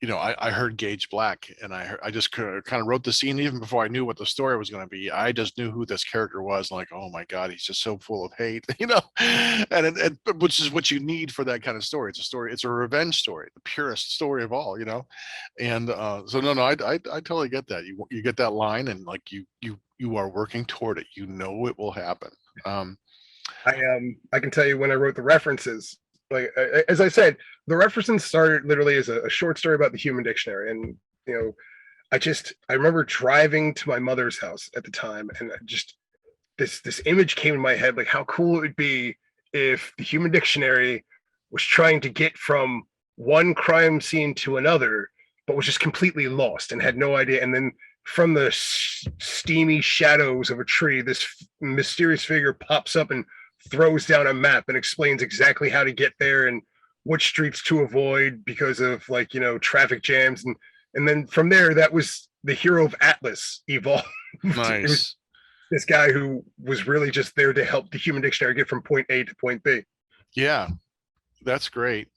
I heard Gage Black, and I just kind of wrote the scene even before I knew what the story was going to be. I just knew who this character was. Like, oh my God, he's just so full of hate, and which is what you need for that kind of story. It's a story. It's a revenge story, the purest story of all, And so no, I totally get that. You get that line, and like you are working toward it. You know it will happen. Um, I can tell you when I wrote the references. Like as I said, the references started literally as a short story about the Human Dictionary, and you know, I remember driving to my mother's house at the time, and just this image came in my head, like how cool it would be if the Human Dictionary was trying to get from one crime scene to another, but was just completely lost and had no idea. And then from the steamy shadows of a tree, this mysterious figure pops up and throws down a map and explains exactly how to get there and which streets to avoid because of traffic jams. And then from there, that was the hero of Atlas evolved. It was nice. this guy who was really just there to help the Human Dictionary get from point A to point B. Yeah, that's great.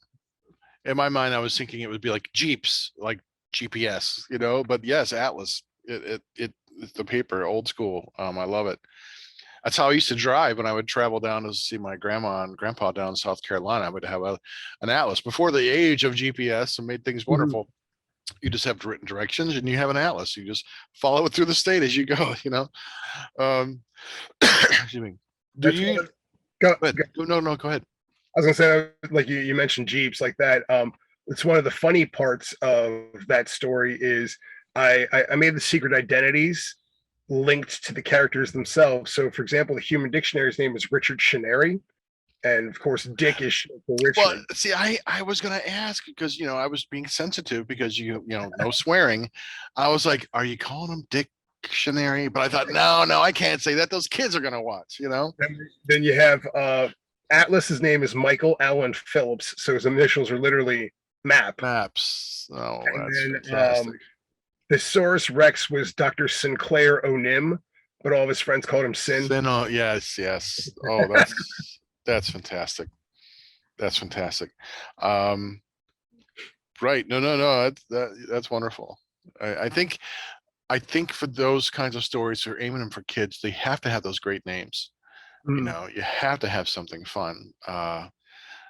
In my mind, I was thinking it would be like Jeeps, like GPS, but yes, Atlas. It's the paper, old school. I love it. That's how I used to drive when I would travel down to see my grandma and grandpa down in South Carolina. I would have an Atlas before the age of GPS and made things Mm-hmm. wonderful. You just have written directions and you have an Atlas. You just follow it through the state as you go. Um, excuse me. Do That's you? one. Go, But go. no, go ahead. I was gonna say, like you mentioned Jeeps like that. It's one of the funny parts of that story is I made the secret identities linked to the characters themselves. So, for example, the Human Dictionary's name is Richard Shineri, and of course, Dick is short for Well, Richard. see, I was gonna ask because I was being sensitive because no swearing. I was like, are you calling him dictionary? But I thought, no, I can't say that. Those kids are gonna watch. Then you have Atlas's name is Michael Allen Phillips, so his initials are literally Map. Maps. Oh, that's And then fantastic. Thesaurus Rex was Dr. Sinclair O'Nim, but all of his friends called him Sin. Then, yes. Oh, that's fantastic. That's fantastic. Um, right. No. That's wonderful. I think for those kinds of stories, who are aiming them for kids, they have to have those great names. Mm. You have to have something fun.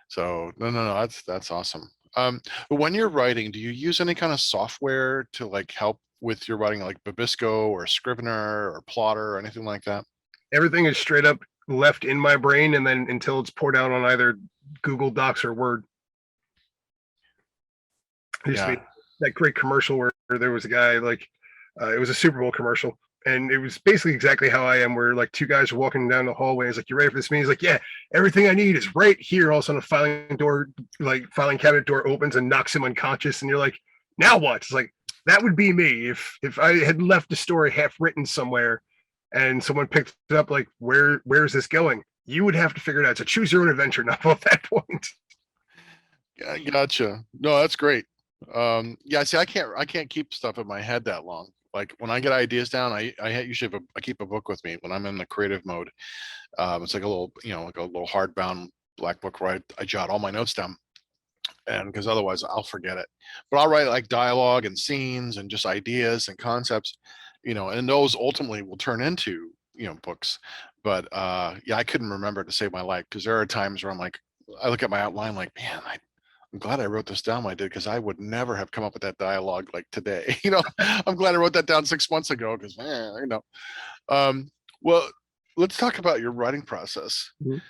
So no, that's awesome. But when you're writing, do you use any kind of software to like help with your writing, like Babisco or Scrivener or Plotter or anything like that? Everything is straight up left in my brain, and then until it's poured out on either Google Docs or Word. There used to Yeah. be that great commercial where there was a guy it was a Super Bowl commercial, and it was basically exactly how I am. Where like two guys are walking down the hallway. He's like, "You ready for this meeting?" He's like, "Yeah, everything I need is right here." All of a sudden, filing cabinet door opens and knocks him unconscious, and you're like, "Now what?" It's like that would be me if I had left the story half written somewhere, and someone picked it up. Like, where's this going? You would have to figure it out. So choose your own adventure novel at that point. Yeah, gotcha. No, that's great. Yeah, see, I can't keep stuff in my head that long. Like when I get ideas down, usually I keep a book with me when I'm in the creative mode. It's like a little, like a little hardbound black book where I jot all my notes down, and because otherwise I'll forget it. But I'll write like dialogue and scenes and just ideas and concepts, and those ultimately will turn into books. But yeah, I couldn't remember to save my life because there are times where I look at my outline like, man, I'm glad I wrote this down when I did because I would never have come up with that dialogue like today. I'm glad I wrote that down 6 months ago because, Um, well, let's talk about your writing process. Mhm.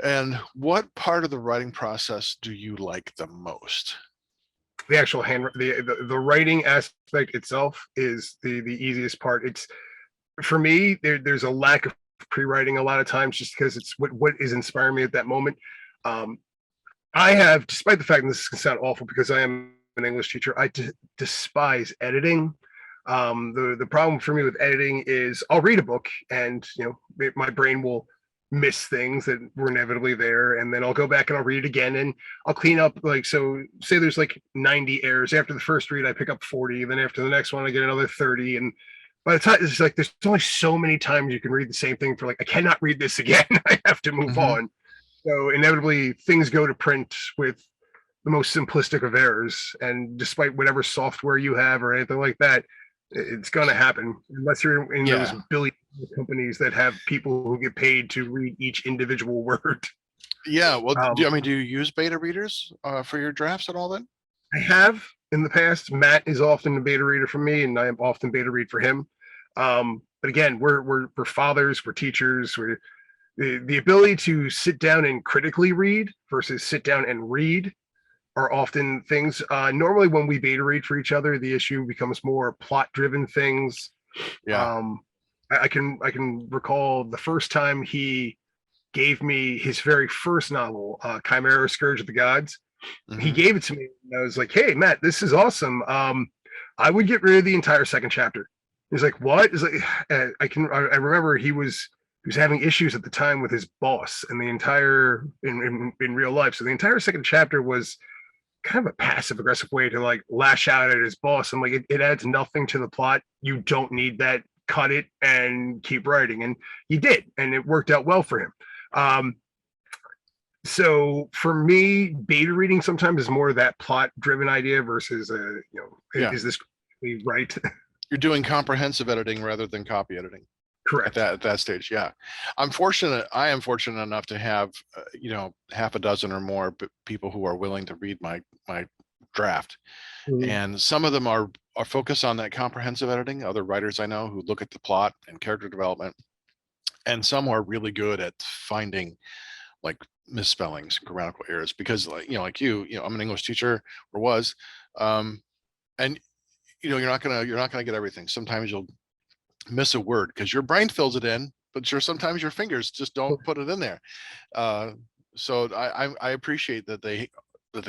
And what part of the writing process do you like the most? The actual the writing aspect itself is the easiest part. It's for me there's a lack of pre-writing a lot of times just because it's what is inspiring me at that moment. um, I have, despite the fact that this can sound awful because I am an English teacher, I despise editing. The problem for me with editing is I'll read a book and my brain will miss things that were inevitably there, and then I'll go back and I'll read it again and I'll clean up. Like, so say there's like 90 errors after the first read, I pick up 40, then after the next one I get another 30, and by the time it's like there's only so many times you can read the same thing for like I cannot read this again. I have to move Hmm. on. So inevitably things go to print with the most simplistic of errors. And despite whatever software you have or anything like that, it's going to happen unless you're in those Yeah. billion companies that have people who get paid to read each individual word. Yeah. Well, Um, do you use beta readers for your drafts at all then? I have in the past. Matt is often a beta reader for me, and I am often beta read for him. But again, we're fathers, we're teachers, we're the ability to sit down and critically read versus sit down and read are often things. Normally, when we beta read for each other, the issue becomes more plot driven things. Yeah. Um, I can recall the first time he gave me his very first novel, Chimera Scourge of the Gods. He Hmm. gave it to me, and I was like, "Hey, Matt, this is awesome. I would get rid of the entire second chapter." He's like, "What?" He's like, I remember he was having issues at the time with his boss, and the entire in real life. So the entire second chapter was kind of a passive aggressive way to like lash out at his boss. And like it adds nothing to the plot. You don't need that. Cut it and keep writing. And he did, and it worked out well for him. Um, so for me, beta reading sometimes is more of that plot driven idea versus Yeah. is this right? You're doing comprehensive editing rather than copy editing Correct. at that stage. Yeah. I am fortunate enough to have, half a dozen or more people who are willing to read my draft. Mhm. And some of them are focused on that comprehensive editing. Other writers I know who look at the plot and character development, and some are really good at finding like misspellings, grammatical errors, because like I'm an English teacher or was, and you're not gonna get everything. Sometimes you'll miss a word because your brain fills it in, but sometimes your fingers just don't put it in there. Uh, so I appreciate that they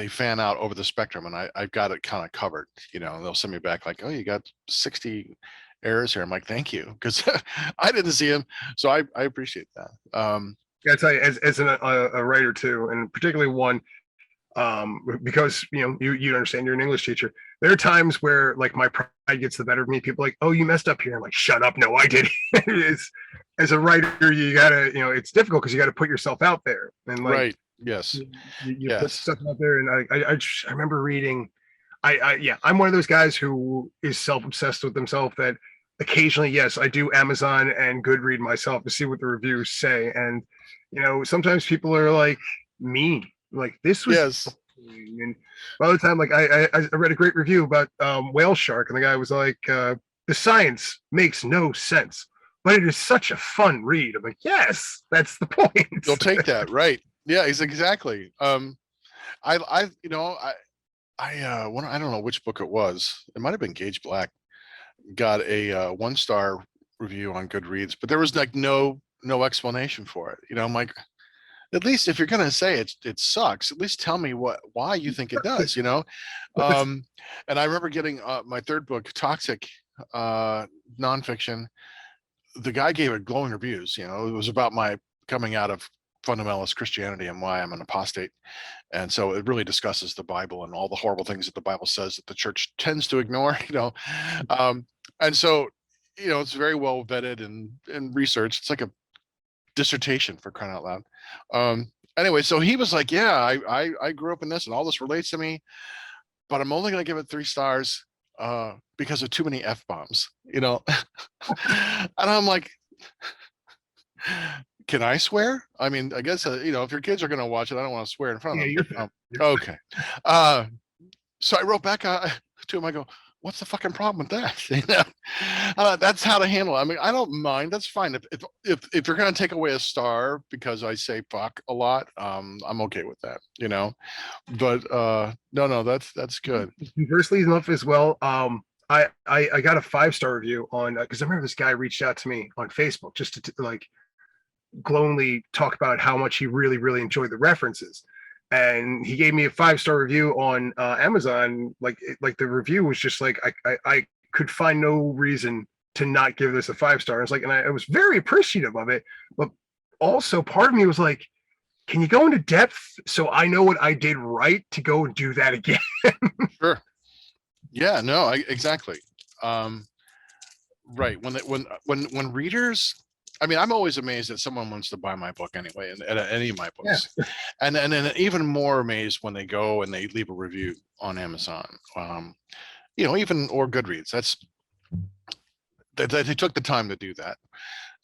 fan out over the spectrum, and I've got it kind of covered. They'll send me back like, oh, you got 60 errors here. I'm like, thank you, because I didn't see them, so I appreciate that. Yeah, I tell you, as a writer too, and particularly one, because you understand you're an English teacher. There are times where like my pride gets the better of me. People are like, oh, you messed up here. I'm like, shut up. No, I did. As a writer, you gotta, it's difficult because you got to put yourself out there, and like Right. Yes. you put Yes. stuff out there. And I remember reading. Yeah, I'm one of those guys who is self-obsessed with himself that occasionally, yes, I do Amazon and Goodread myself to see what the reviews say. And sometimes people are like mean, like this was, Yes. and by the time, like I read a great review about whale shark, and the guy was like, the science makes no sense, but it is such a fun read. I'm like, yes, that's the point. You'll take that, right? Yeah, exactly. I I don't know which book it was. It might have been Gage Black. Got a 1-star review on Goodreads, but there was like no explanation for it. I'm like, at least if you're gonna say it sucks, at least tell me why you think it does. Um, and I remember getting my third book, Toxic, nonfiction. The guy gave it glowing reviews. It was about my coming out of fundamentalist Christianity and why I'm an apostate. And so it really discusses the Bible and all the horrible things that the Bible says that the church tends to ignore. um, and so it's very well vetted and researched. It's like a dissertation, for crying out loud. Anyway, so he was like, yeah, I grew up in this and all this relates to me, but I'm only going to give it 3 stars because of too many F-bombs. And I'm like, can I swear? I mean, I guess if your kids are going to watch it, I don't want to swear in front Yeah, of you're them. fair. Okay. uh so I wrote back to him. I go, what's the fucking problem with that? That's how to handle it. I mean, I don't mind. That's fine. If you're going to take away a star because I say fuck a lot, I'm okay with that. But no, that's good. Conversely enough as well, I got a 5-star review on because I remember this guy reached out to me on Facebook just to like glowingly talk about how much he really really enjoyed the references, and he gave me a 5-star review on Amazon. Like the review was just like I could find no reason to not give this a 5-star. It's like, and I was very appreciative of it, but also part of me was like, can you go into depth so I know what I did right to go and do that again? Sure. Yeah. No. Exactly. Right. When readers I mean, I'm always amazed that someone wants to buy my book anyway, and any of my Yeah. books, and then even more amazed when they go and they leave a review on Amazon, even or Goodreads. That's they took the time to do that.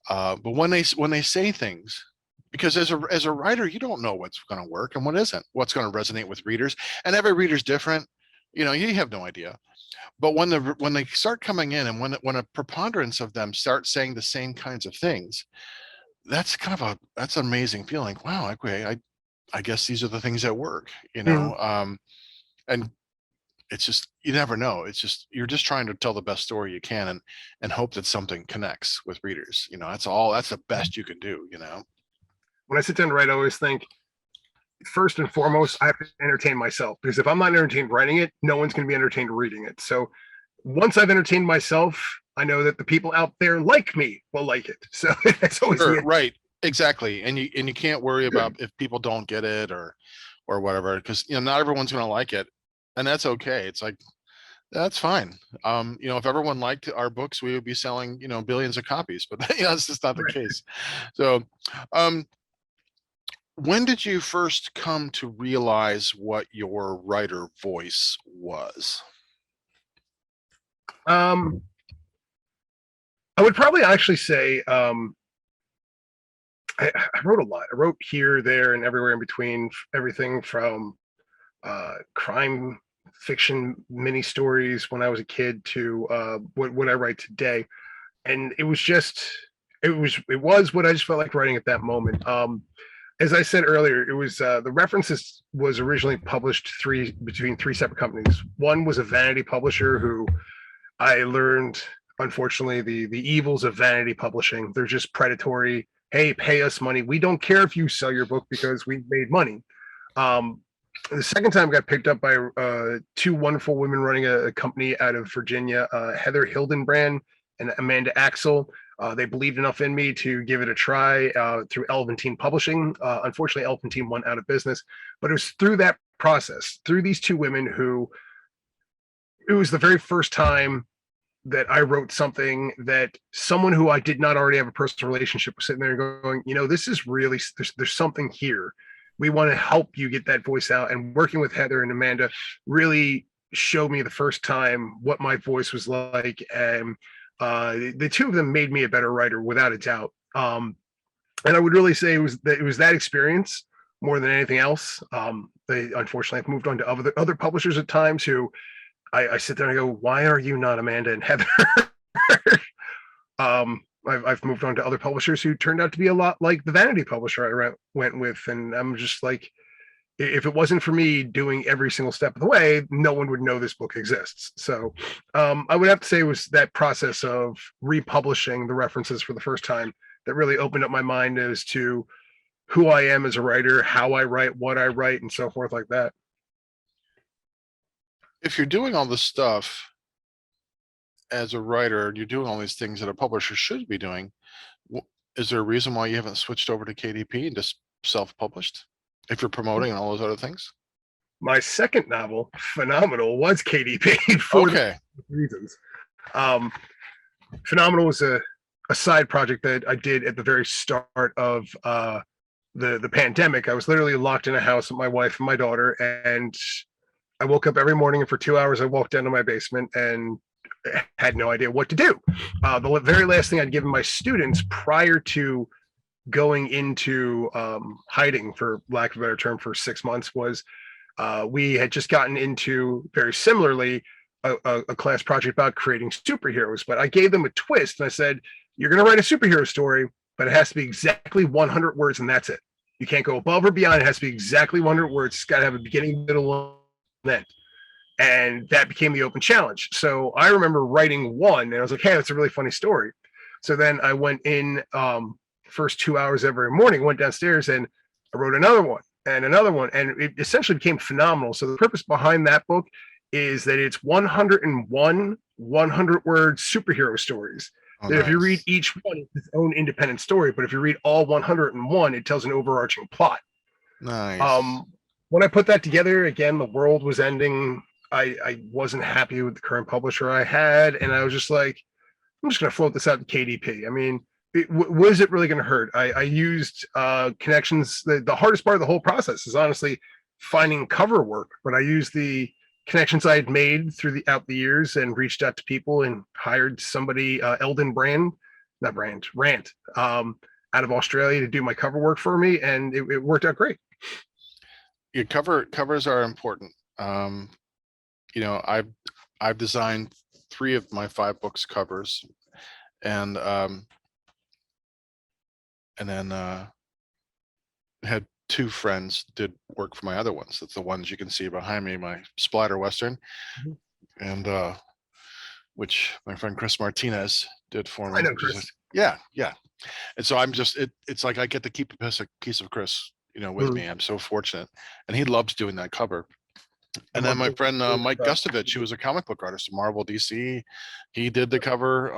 But when they say things, because as a writer, you don't know what's going to work and what isn't, what's going to resonate with readers, and every reader's different. You have no idea. But when they start coming in, and when a preponderance of them start saying the same kinds of things, that's an amazing feeling. Wow, okay, I guess these are the things that work. Mhm. And it's just, you never know. It's just, you're just trying to tell the best story you can, and hope that something connects with readers. That's the best you can do. When I sit down to write, I always think, first and foremost, I have to entertain myself, because if I'm not entertained writing it, no one's going to be entertained reading it. So once I've entertained myself, I know that the people out there like me will like it. So that's always Sure, the right, exactly. And you can't worry about if people don't get it, or whatever, because not everyone's going to like it, and that's okay. It's like, that's fine. If everyone liked our books, we would be selling billions of copies, but that's just not the right. case. So um when did you first come to realize what your writer voice was? Um, I would probably actually say I wrote a lot. I wrote here, there, and everywhere in between. Everything from crime fiction mini stories when I was a kid to what I write today, and it was what I just felt like writing at that moment. As I said earlier, it was the references was originally published between three separate companies. One was a vanity publisher who I learned, unfortunately, the evils of vanity publishing. They're just predatory. Hey, pay us money. We don't care if you sell your book because we made money. Um, the second time I got picked up by two wonderful women running a company out of Virginia, Heather Hildenbrand and Amanda Axel. They believed enough in me to give it a try through Elephantine Publishing. Unfortunately, Elephantine went out of business, but it was through that process, through these two women who, it was the very first time that I wrote something that someone who I did not already have a personal relationship was sitting there going, this is really, there's something here. We want to help you get that voice out. And working with Heather and Amanda really showed me the first time what my voice was like. And the two of them made me a better writer without a doubt. And I would really say it was that experience more than anything else. They unfortunately have moved on to other publishers at times who I sit there and I go, why are you not Amanda and Heather? I've moved on to other publishers who turned out to be a lot like the vanity publisher I went with. And I'm just like, if it wasn't for me doing every single step of the way, no one would know this book exists. So I would have to say it was that process of republishing the references for the first time that really opened up my mind as to who I am as a writer, how I write, what I write, and so forth like that. If you're doing all this stuff as a writer, you're doing all these things that a publisher should be doing, is there a reason why you haven't switched over to KDP and just self-published if you're promoting and all those other things? My second novel, Phenomenal, was KDP for Okay. reasons. Um, Phenomenal was a side project that I did at the very start of the pandemic. I was literally locked in a house with my wife and my daughter, and I woke up every morning, and for 2 hours I walked down to my basement and had no idea what to do. The very last thing I'd given my students prior to going into hiding, for lack of a better term, for 6 months was we had just gotten into, very similarly, a class project about creating superheroes. But I gave them a twist and I said, you're going to write a superhero story, but it has to be exactly 100 words and that's it. You can't go above or beyond. It has to be exactly 100 words. It's got to have a beginning, middle, and end. And that became the open challenge. So I remember writing one and I was like, hey, that's a really funny story. So then I went in first 2 hours every morning, went downstairs and I wrote another one and another one. And it essentially became Phenomenal. So the purpose behind that book is that it's 101 100-word superhero stories. Oh, That if you read nice. each one, it's its own independent story. But if you read all 101, it tells an overarching plot. Nice. Um, when I put that together, again, the world was ending. I wasn't happy with the current publisher I had, and I was just like, I'm just going to float this out to KDP. I mean, what is it really going to hurt? I used connections. The hardest part of the whole process is honestly finding cover work, but I used the connections I had made throughout the years and reached out to people and hired somebody, Eldon Brand, not Brand, Rant, out of Australia to do my cover work for me, and it worked out great. Your covers are important. You know, I've designed 3 of my 5 books covers, and then had 2 friends did work for my other ones. That's the ones you can see behind me, my Splatter Western, Mhm. and which my friend Chris Martinez did for I me. know, Which is Chris. like, yeah, yeah. And so I'm just it's like I get to keep a piece of Chris, you know, with Mm. me. I'm so fortunate, and he loves doing that cover. And I'm then a my big friend fan Mike of, Gustovich, who was a comic book artist, Marvel DC, he did the cover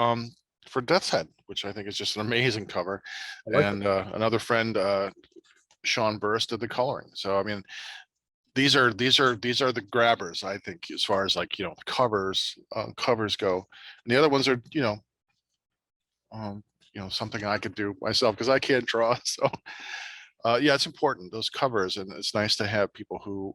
for Death's Head, which I think is just an amazing cover. I like that. And another friend, Sean Burris, did the coloring. So I mean, these are the grabbers, I think, as far as like, you know, covers go. And the other ones are, um, something I could do myself because I can't draw. So yeah, it's important, those covers, and it's nice to have people who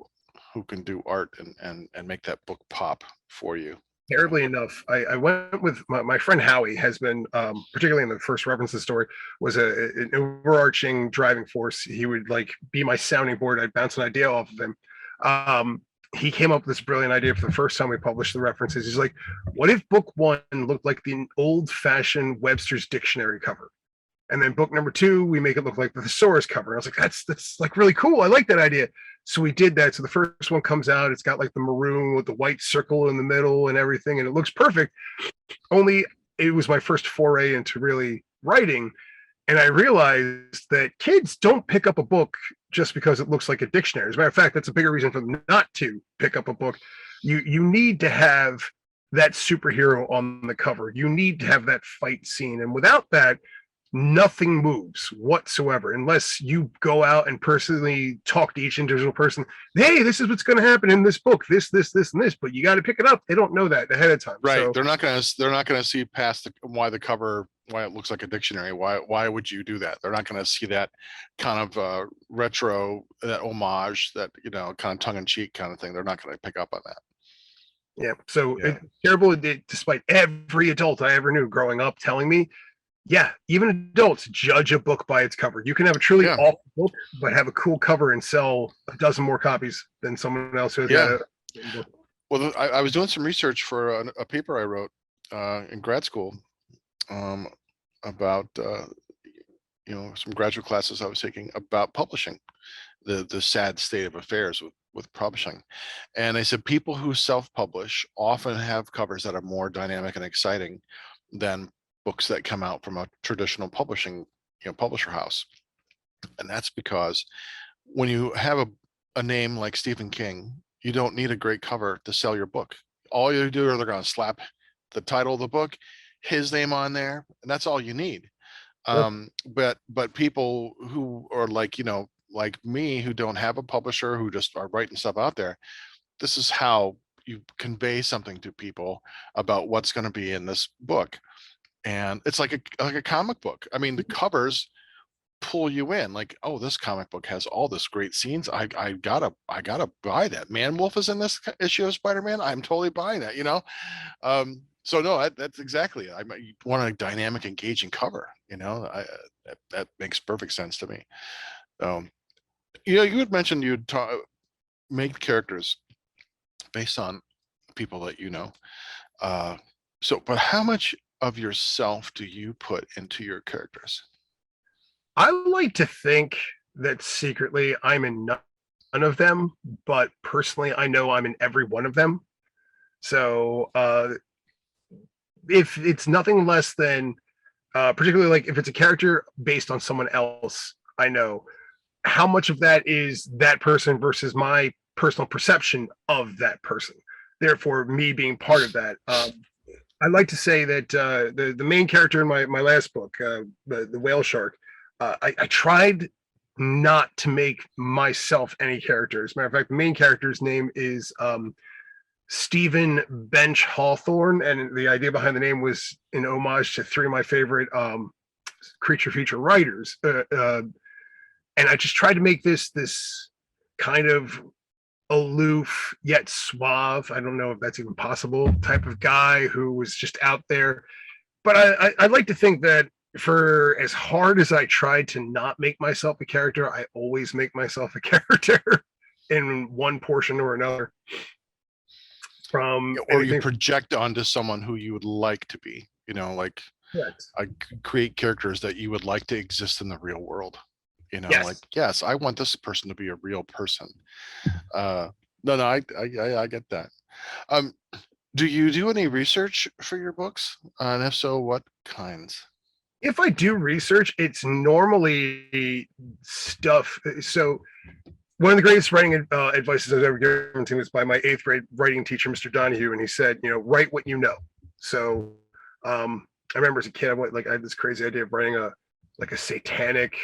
can do art and make that book pop for you. You know. Terribly enough, I went with my friend Howie has been, particularly in the first reference to the story, was an overarching driving force. He would like be my sounding board. I'd bounce an idea off of him. Um, he came up with this brilliant idea for the first time we published the references. He's like, what if book 1 looked like the old fashioned Webster's dictionary cover? And then book number 2, we make it look like the thesaurus cover. I was like, that's like really cool. I like that idea. So we did that. So the first one comes out. It's got like the maroon with the white circle in the middle and everything, and it looks perfect. Only it was my first foray into really writing, and I realized that kids don't pick up a book just because it looks like a dictionary. As a matter of fact, that's a bigger reason for them not to pick up a book. You need to have that superhero on the cover. You need to have that fight scene, and without that, nothing moves whatsoever unless you go out and personally talk to each individual person. Hey, this is what's going to happen in this book, this and this, but you got to pick it up. They don't know that ahead of time. Right. So They're not gonna see past why it looks like a dictionary. Why would you do that? They're not gonna see that kind of retro, that homage, that, kind of tongue in cheek kind of thing. They're not gonna pick up on that. yeah, so Yeah. it's terrible. Despite every adult I ever knew growing up telling me, yeah, even adults judge a book by its cover. You can have a truly Yeah. awful book, but have a cool cover and sell a dozen more copies than someone else who has got Yeah. a book. Well, I was doing some research for a paper I wrote in grad school, um, about some graduate classes I was taking about publishing, the sad state of affairs with publishing. And they said people who self-publish often have covers that are more dynamic and exciting than books that come out from a traditional publisher house. And that's because when you have a name like Stephen King, you don't need a great cover to sell your book. All you do is they're going to slap the title of the book, his name on there, and that's all you need. Yeah. But people who are like me, who don't have a publisher, who just are writing stuff out there, this is how you convey something to people about what's going to be in this book. And it's like a comic book. I mean, the covers pull you in, like, oh, this comic book has all this great scenes. I gotta buy that. Man Wolf is in this issue of Spider-Man. I'm totally buying that. So no, that's exactly it. You want a dynamic, engaging cover. That makes perfect sense to me. um you had mentioned you'd make characters based on people that uh but how much of yourself do you put into your characters? I like to think that secretly I'm in none of them, but personally, I know I'm in every one of them. So if it's nothing less than, particularly like if it's a character based on someone else, I know how much of that is that person versus my personal perception of that person. Therefore, me being part of that. I like to say that the main character in my last book, the whale shark, I tried not to make myself any character. As a matter of fact, the main character's name is Stephen Bench Hawthorne, and the idea behind the name was in homage to 3 of my favorite creature feature writers, and I just tried to make this kind of aloof yet suave. I don't know if that's even possible. Type of guy who was just out there. But I'd like to think that for as hard as I tried to not make myself a character, I always make myself a character in one portion or another. From Or you anything. project onto someone who you would like to be, like Correct. I create characters that you would like to exist in the real world. Like, Yes. yes, I want this person to be a real person. No, I get that. Um, do you do any research for your books? And if so, what kinds? If I do research, it's normally stuff. So one of the greatest writing advices I've ever given to me was by my 8th grade writing teacher, Mr. Donahue, and he said, write what you know. So I remember as a kid, I had this crazy idea of writing a satanic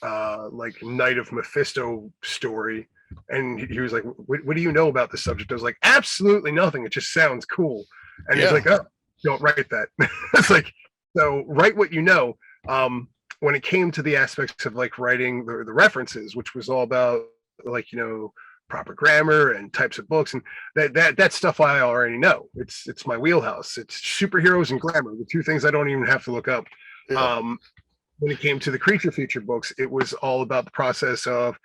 like Night of Mephisto story. And he was like, what do you know about this subject? I was like, absolutely nothing. It just sounds cool. And he's like, oh, don't write that. It's like, so write what you know. When it came to the aspects of like writing the references, which was all about like, proper grammar and types of books, and that stuff I already know. It's my wheelhouse. It's superheroes and grammar, the two things I don't even have to look up. Yeah. When it came to the creature feature books, it was all about the process of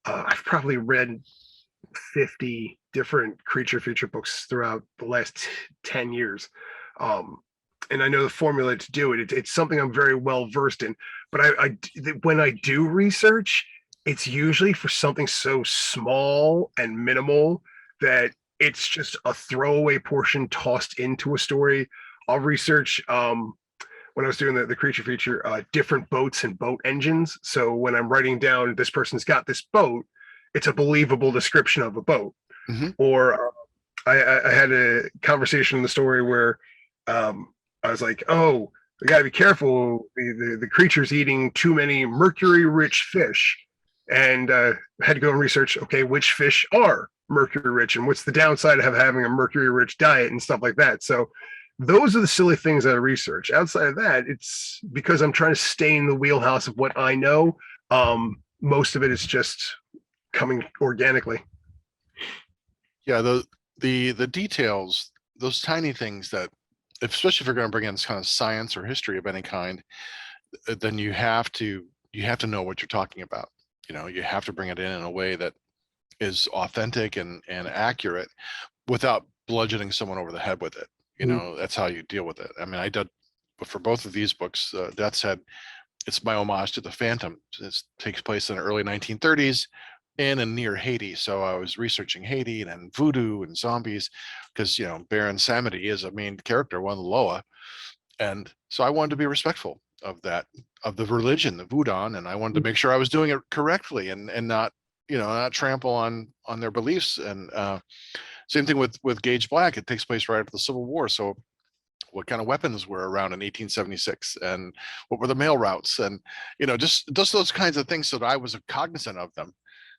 I've probably read 50 different creature feature books throughout the last 10 years. And I know the formula to do it. It's something I'm very well versed in. But when I do research, it's usually for something so small and minimal that it's just a throwaway portion tossed into a story. I'll research when I was doing the creature feature, different boats and boat engines. So when I'm writing down this person's got this boat, it's a believable description of a boat. Mm-hmm. Or I had a conversation in the story where I was like, oh, we got to be careful. The creature's eating too many mercury-rich fish. And I had to go and research, okay, which fish are mercury-rich and what's the downside of having a mercury-rich diet and stuff like that. So those are the silly things that I research. Outside of that, it's because I'm trying to stay in the wheelhouse of what I know. Most of it is just coming organically. Yeah, the details, those tiny things that, especially if you're going to bring in kind of science or history of any kind, then you have to know what you're talking about. You have to bring it in a way that is authentic and accurate without bludgeoning someone over the head with it. That's how you deal with it. I mean, I did, but for both of these books, Death's Head, it's my homage to the Phantom. It takes place in the early 1930s in and near Haiti. So I was researching Haiti and voodoo and zombies because, Baron Samedi is a main character, one of the Loa. And so I wanted to be respectful of that, of the religion, the voodoo, and I wanted to make sure I was doing it correctly and not, not trample on their beliefs. And same thing with Gage Black. It takes place right after the Civil War. So what kind of weapons were around in 1876 and what were the mail routes and, just those kinds of things so that I was cognizant of them.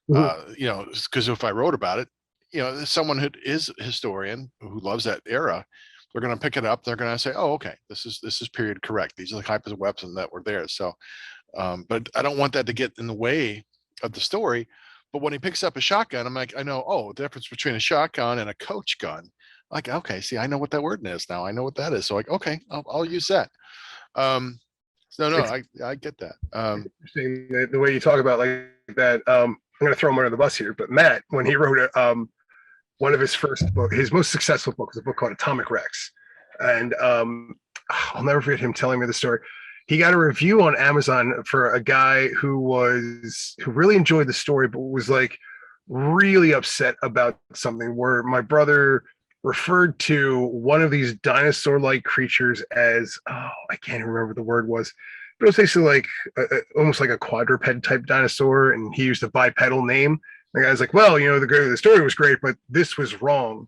Because if I wrote about it, someone who is a historian who loves that era, they're going to pick it up. They're going to say, oh, okay, this is period correct. These are the types of weapons that were there. So, but I don't want that to get in the way of the story. But when he picks up a shotgun, I'm like, I know, the difference between a shotgun and a coach gun. Like, okay, see, I know what that word is now. I know what that is. So like, okay, I'll use that. I get that. Interesting the way you talk about like that. I'm going to throw him under the bus here, but Matt, when he wrote one of his first book, his most successful book was a book called Atomic Rex. And I'll never forget him telling me the story. He got a review on Amazon for a guy who really enjoyed the story, but was like really upset about something where my brother referred to one of these dinosaur-like creatures as, I can't remember the word was, but it was basically like almost like a quadruped type dinosaur, and he used a bipedal name. The guy's like, well, the story was great, but this was wrong.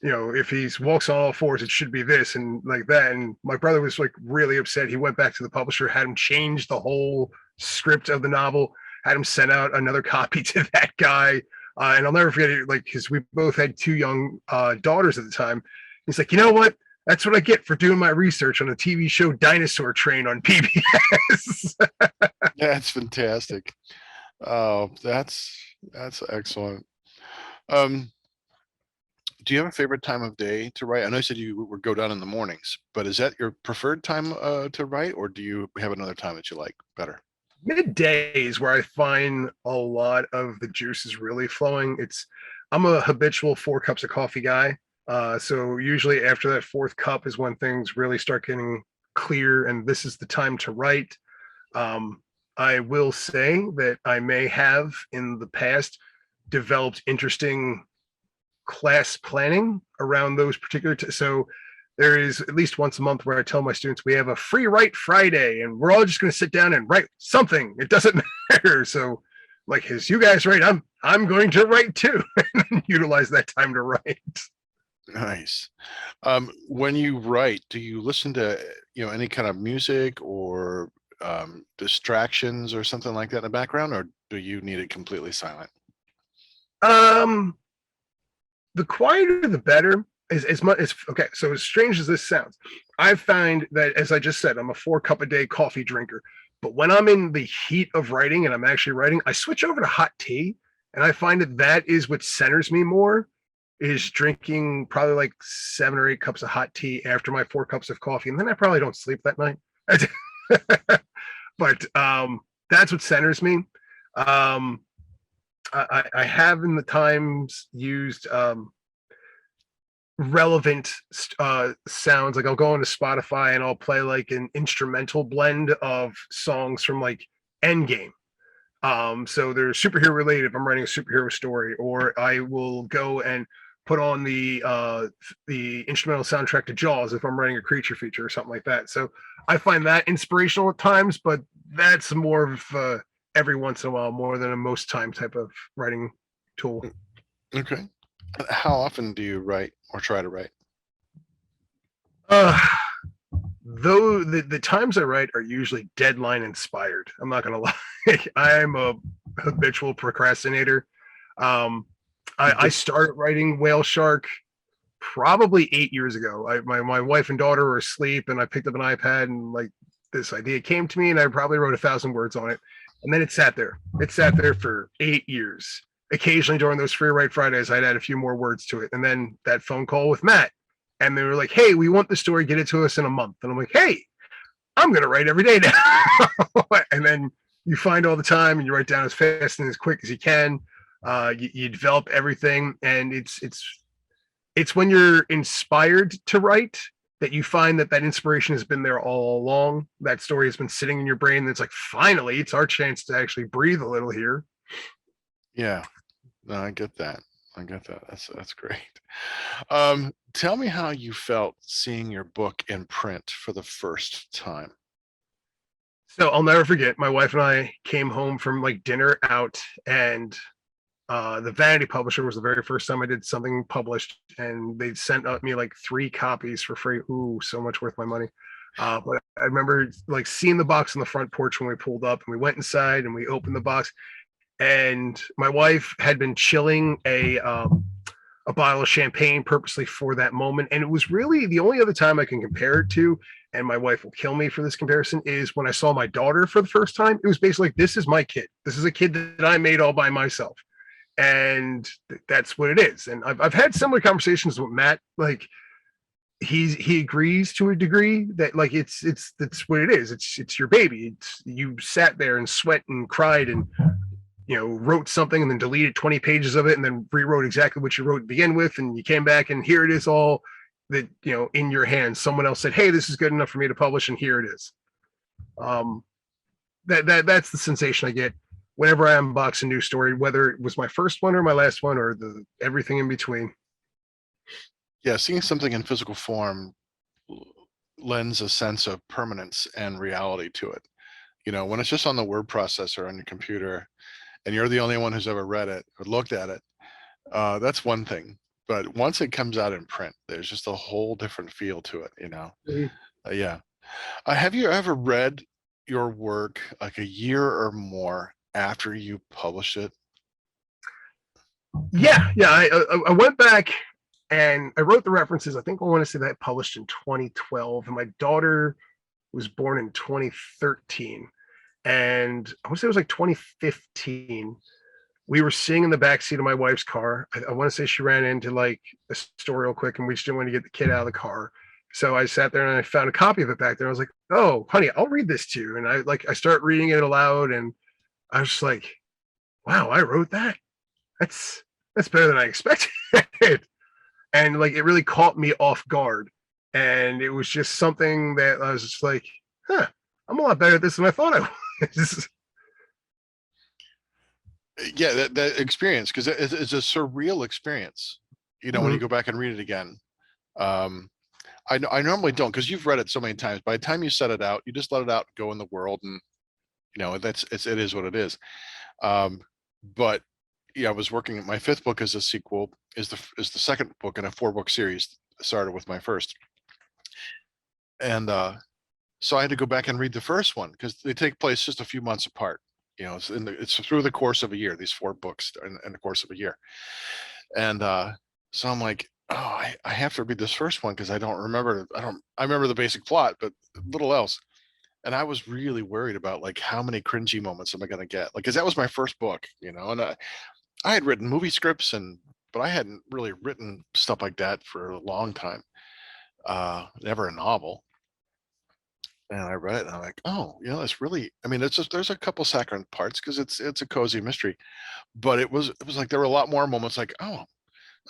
If he walks on all fours, it should be this and like that. And my brother was like really upset. He went back to the publisher, had him change the whole script of the novel, had him send out another copy to that guy. And I'll never forget it, like, because we both had two young daughters at the time. He's like, you know what? That's what I get for doing my research on the TV show Dinosaur Train on PBS. That's fantastic. Oh, that's excellent. Um, do you have a favorite time of day to write? I know you said you would go down in the mornings, but is that your preferred time to write, or do you have another time that you like better? Middays where I find a lot of the juices really flowing. I'm a habitual 4 cups of coffee guy. So usually after that fourth cup is when things really start getting clear, and this is the time to write. Um, I will say that I may have in the past developed interesting class planning around those particular. So there is at least once a month where I tell my students we have a free write Friday, and we're all just going to sit down and write something. It doesn't matter. So, like, as you guys write, I'm going to write too, and utilize that time to write. Nice. When you write, do you listen to, any kind of music or distractions or something like that in the background, or do you need it completely silent? Um, the quieter the better. As much as okay, so as strange as this sounds, I find that, as I just said, I'm a 4 cup a day coffee drinker. But when I'm in the heat of writing and I'm actually writing, I switch over to hot tea, and I find that that is what centers me more. Is drinking probably like 7 or 8 cups of hot tea after my 4 cups of coffee, and then I probably don't sleep that night. But that's what centers me. Um, I have in the times used relevant sounds. Like I'll go into Spotify and I'll play like an instrumental blend of songs from like Endgame. So they're superhero related if I'm writing a superhero story, or I will go and put on the instrumental soundtrack to Jaws if I'm writing a creature feature or something like that. So I find that inspirational at times, but that's more of every once in a while more than a most time type of writing tool. Okay. How often do you write or try to write? Uh, though the times I write are usually deadline inspired. I'm not gonna lie. I'm a habitual procrastinator. Um, I started writing Whale Shark probably 8 years ago. My wife and daughter were asleep, and I picked up an iPad, and like this idea came to me, and I probably wrote 1,000 words on it, and then it sat there. It sat there for 8 years. Occasionally during those free write Fridays, I'd add a few more words to it, and then that phone call with Matt, and they were like, "Hey, we want the story. Get it to us in a month." And I'm like, "Hey, I'm gonna write every day now." And then you find all the time, and you write down as fast and as quick as you can. You develop everything, and it's when you're inspired to write that you find that that inspiration has been there all along. That story has been sitting in your brain. That's like, finally, it's our chance to actually breathe a little here. Yeah, no, I get that. I get that. That's great. Tell me how you felt seeing your book in print for the first time. So I'll never forget. My wife and I came home from like dinner out, and the Vanity Publisher was the very first time I did something published, and they sent me like 3 copies for free. Ooh, so much worth my money. But I remember like seeing the box on the front porch when we pulled up, and we went inside and we opened the box, and my wife had been chilling a bottle of champagne purposely for that moment, and it was really the only other time I can compare it to. And my wife will kill me for this comparison, is when I saw my daughter for the first time. It was basically like, this is my kid. This is a kid that I made all by myself, and that's what it is. And I've had similar conversations with Matt. Like he agrees to a degree that like it's that's what it is. It's your baby. It's, you sat there and sweat and cried and wrote something and then deleted 20 pages of it and then rewrote exactly what you wrote to begin with, and you came back and here it is, all that in your hands. Someone else said, hey, this is good enough for me to publish, and here it is. um that's the sensation I get whenever I unbox a new story, whether it was my first one or my last one or the everything in between. Yeah, seeing something in physical form lends a sense of permanence and reality to it. When it's just on the word processor on your computer and you're the only one who's ever read it or looked at it, that's one thing. But once it comes out in print, there's just a whole different feel to it. Yeah. Have you ever read your work like a year or more after you published it? Yeah, I went back. And I wrote the references. I think I want to say that published in 2012, and my daughter was born in 2013. And I want to say it was like 2015. We were sitting in the back seat of my wife's car. I want to say she ran into like a store real quick, and we just didn't want to get the kid out of the car. So I sat there and I found a copy of it back there. I was like, "Oh, honey, I'll read this to you." And I start reading it aloud, and I was just like, "Wow, I wrote that. That's that's better than I expected." And like it really caught me off guard. And it was just something that I was just like, "Huh, I'm a lot better at this than I thought I was." Yeah, that experience, because it's a surreal experience. When you Mhm. go back and read it again. Um, I normally don't, because you've read it so many times. By the time you set it out, you just let it out, go in the world, and it is what it is. Um, but yeah, I was working. My fifth book is a sequel. Is the second book in a 4-book series. Started with my first, and so I had to go back and read the first one because they take place just a few months apart. It's through the course of a year. These 4 books in the course of a year, and so I'm like, oh, I have to read this first one because I don't remember. I remember the basic plot, but little else. And I was really worried about like how many cringy moments am I going to get? Like, because that was my first book, and I had written movie scripts, but I hadn't really written stuff like that for a long time. Never a novel. And I read it and I'm like, oh, it's really, I mean, there's a couple saccharine parts because it's a cozy mystery, but it was like there were a lot more moments like, oh,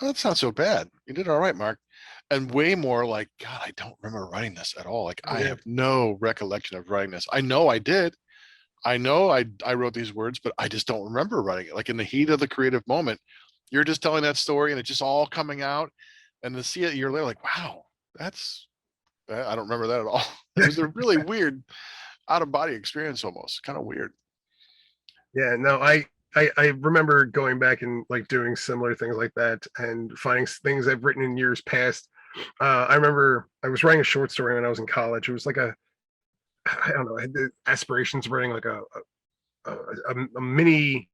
that's not so bad. You did all right, Mark. And way more like, God, I don't remember writing this at all. Like I Yeah. have no recollection of writing this. I know I did. I know I wrote these words, but I just don't remember writing it. Like in the heat of the creative moment, you're just telling that story and it's just all coming out. And to see it a year later, like, wow, I don't remember that at all. It was a really weird out of body experience, almost kind of weird. Yeah, no, I remember going back and like doing similar things like that and finding things I've written in years past. I remember I was writing a short story when I was in college. It was like I don't know, I had the aspirations of writing like a mini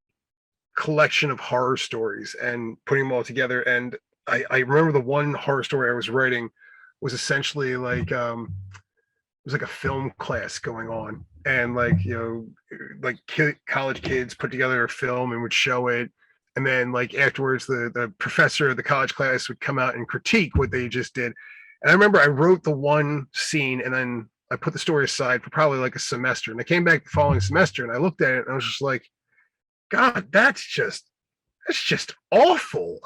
collection of horror stories and putting them all together. And I remember the one horror story I was writing was essentially like it was like a film class going on, and like like college kids put together a film and would show it, and then like afterwards the professor of the college class would come out and critique what they just did. And I remember I wrote the one scene and then I put the story aside for probably like a semester, and I came back the following semester and I looked at it and I was just like, God, that's just awful.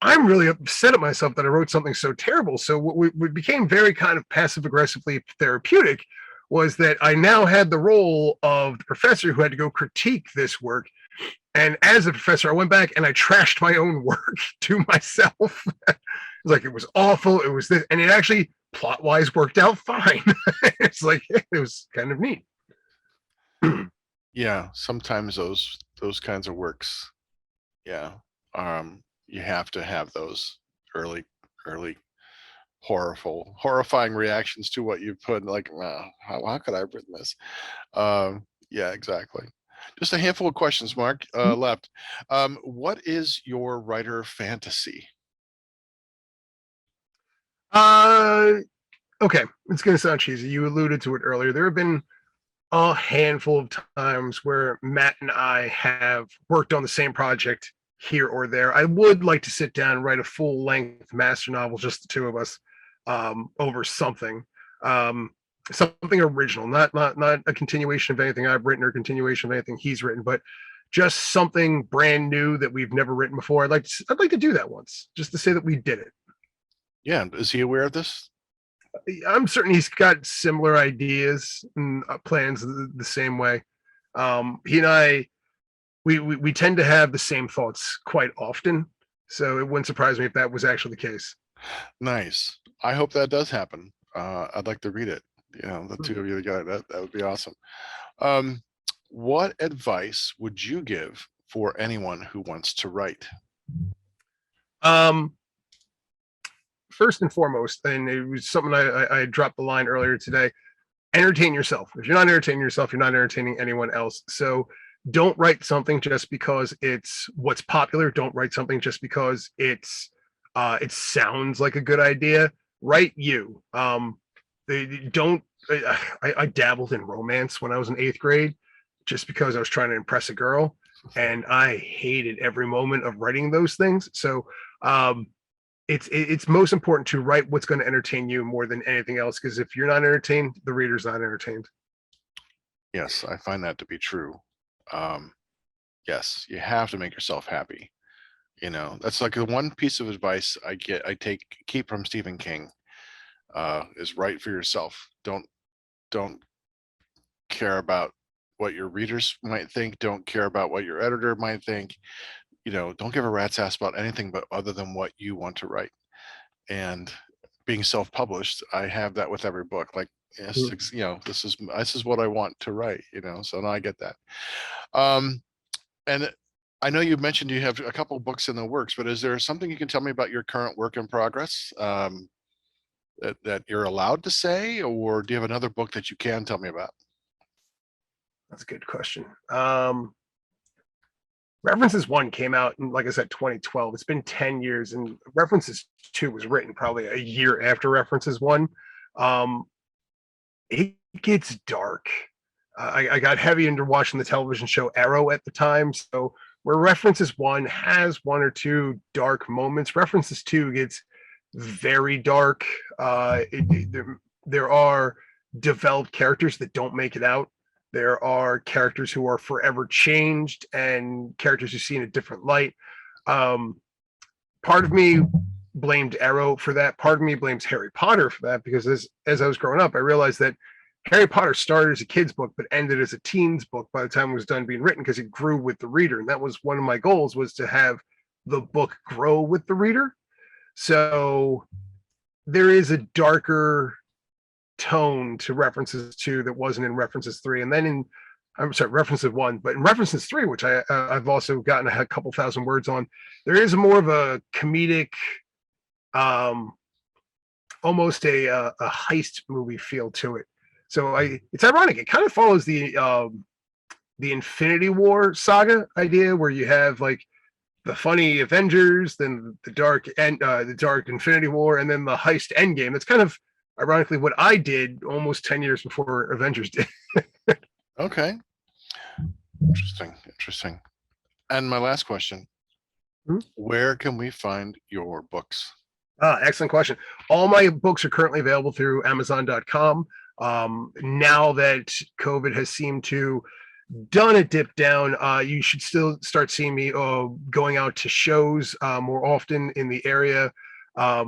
I'm really upset at myself that I wrote something so terrible. So what became very kind of passive aggressively therapeutic was that I now had the role of the professor who had to go critique this work. And as a professor, I went back and I trashed my own work to myself. It was like, it was awful. It was this, and it actually plot wise worked out fine. It's like, it was kind of neat. Yeah, sometimes those kinds of works, yeah, you have to have those early early horrifying reactions to what you put. Like, wow, how could I have written this? Yeah, exactly. Just a handful of questions, Mark, left. What is your writer fantasy? uh, okay, it's going to sound cheesy. You alluded to it earlier. There have been a handful of times where Matt and I have worked on the same project here or there. I would like to sit down and write a full length master novel, just the two of us, over um, something original, not a continuation of anything I've written or a continuation of anything he's written, but just something brand new that we've never written before. I'd like to do that once, just to say that we did it. Yeah, is he aware of this? I'm certain he's got similar ideas and plans the same way. He and I, we tend to have the same thoughts quite often, so it wouldn't surprise me if that was actually the case. Nice. I hope that does happen. I'd like to read it. The Hmm. two of you together, that would be awesome. Um, what advice would you give for anyone who wants to write? Um, First and foremost, and it was something I dropped the line earlier today. Entertain yourself. If you're not entertaining yourself, you're not entertaining anyone else. So don't write something just because it's what's popular. Don't write something just because it's It sounds like a good idea. Write you. They don't. I dabbled in romance when I was in 8th grade, just because I was trying to impress a girl, and I hated every moment of writing those things. So um, it's most important to write what's going to entertain you more than anything else. Because if you're not entertained, the reader's not entertained. Yes, I find that to be true. Um, yes, you have to make yourself happy. That's like the one piece of advice I keep from Stephen King, is write for yourself. Don't care about what your readers might think. Don't care about what your editor might think. Don't give a rat's ass about anything but other than what you want to write. And being self-published, I have that with every book. Like, yes, Mm. this is what I want to write. So now I get that. And I know you mentioned you have a couple books in the works, but is there something you can tell me about your current work in progress, that you're allowed to say, or do you have another book that you can tell me about? That's a good question. References 1 came out in, like I said, 2012. It's been 10 years, and References 2 was written probably a year after References 1. It gets dark. I got heavy into watching the television show Arrow at the time, so where References 1 has one or two dark moments, References 2 gets very dark. There are developed characters that don't make it out. There are characters who are forever changed and characters you see in a different light. Part of me blamed Arrow for that. Part of me blames Harry Potter for that, because as I was growing up, I realized that Harry Potter started as a kid's book but ended as a teen's book by the time it was done being written, because it grew with the reader. And that was one of my goals, was to have the book grow with the reader. So there is a darker tone to References 2 that wasn't in References 3. And then I'm sorry, References 1, but in References 3, which I've also gotten a couple thousand words on, there is more of a comedic, almost a heist movie feel to it. So it's ironic. It kind of follows the Infinity War saga idea, where you have like the funny Avengers, then the dark Infinity War, and then the heist Endgame. That's kind of ironically what I did almost 10 years before Avengers did. Okay. Interesting. And my last question, where can we find your books? Excellent question. All my books are currently available through Amazon.com. Now that COVID has seemed to done a dip down, you should still start seeing me going out to shows more often in the area. I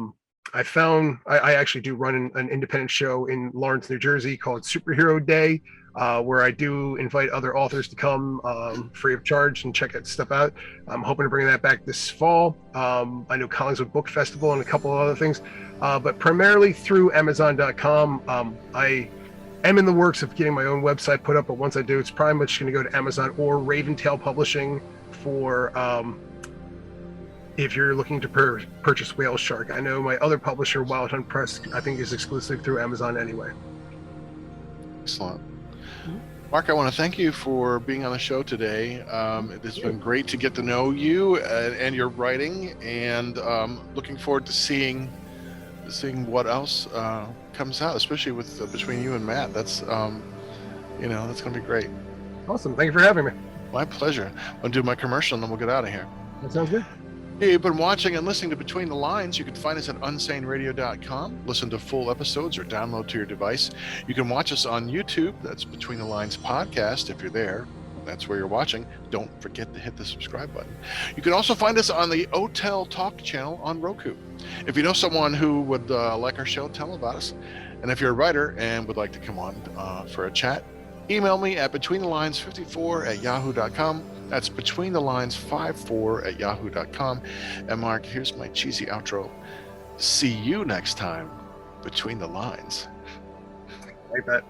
actually do run an independent show in Lawrence, New Jersey called Superhero Day, where I do invite other authors to come free of charge and check that stuff out. I'm hoping to bring that back this fall. I know Collingswood Book Festival and a couple of other things, but primarily through Amazon.com. I am in the works of getting my own website put up, but once I do, it's probably much going to go to Amazon or Raventail Publishing for if you're looking to purchase Whale Shark. I know my other publisher, Wild Hunt Press, I think is exclusive through Amazon anyway. Excellent. Mark, I want to thank you for being on the show today. It's been great to get to know you and your writing, and looking forward to seeing what else comes out, especially with between you and Matt. That's that's going to be great. Awesome. Thank you for having me. My pleasure. I'll do my commercial and then we'll get out of here. That sounds good. Hey, you've been watching and listening to Between the Lines. You can find us at unsaneradio.com, listen to full episodes, or download to your device. You can watch us on YouTube. That's Between the Lines Podcast. If you're there, that's where you're watching. Don't forget to hit the subscribe button. You can also find us on the Otel Talk channel on Roku. If you know someone who would like our show, tell them about us. And if you're a writer and would like to come on for a chat, email me at betweenthelines54@yahoo.com. That's betweenthelines54@yahoo.com. And Mark, here's my cheesy outro. See you next time, Between the Lines. Like that.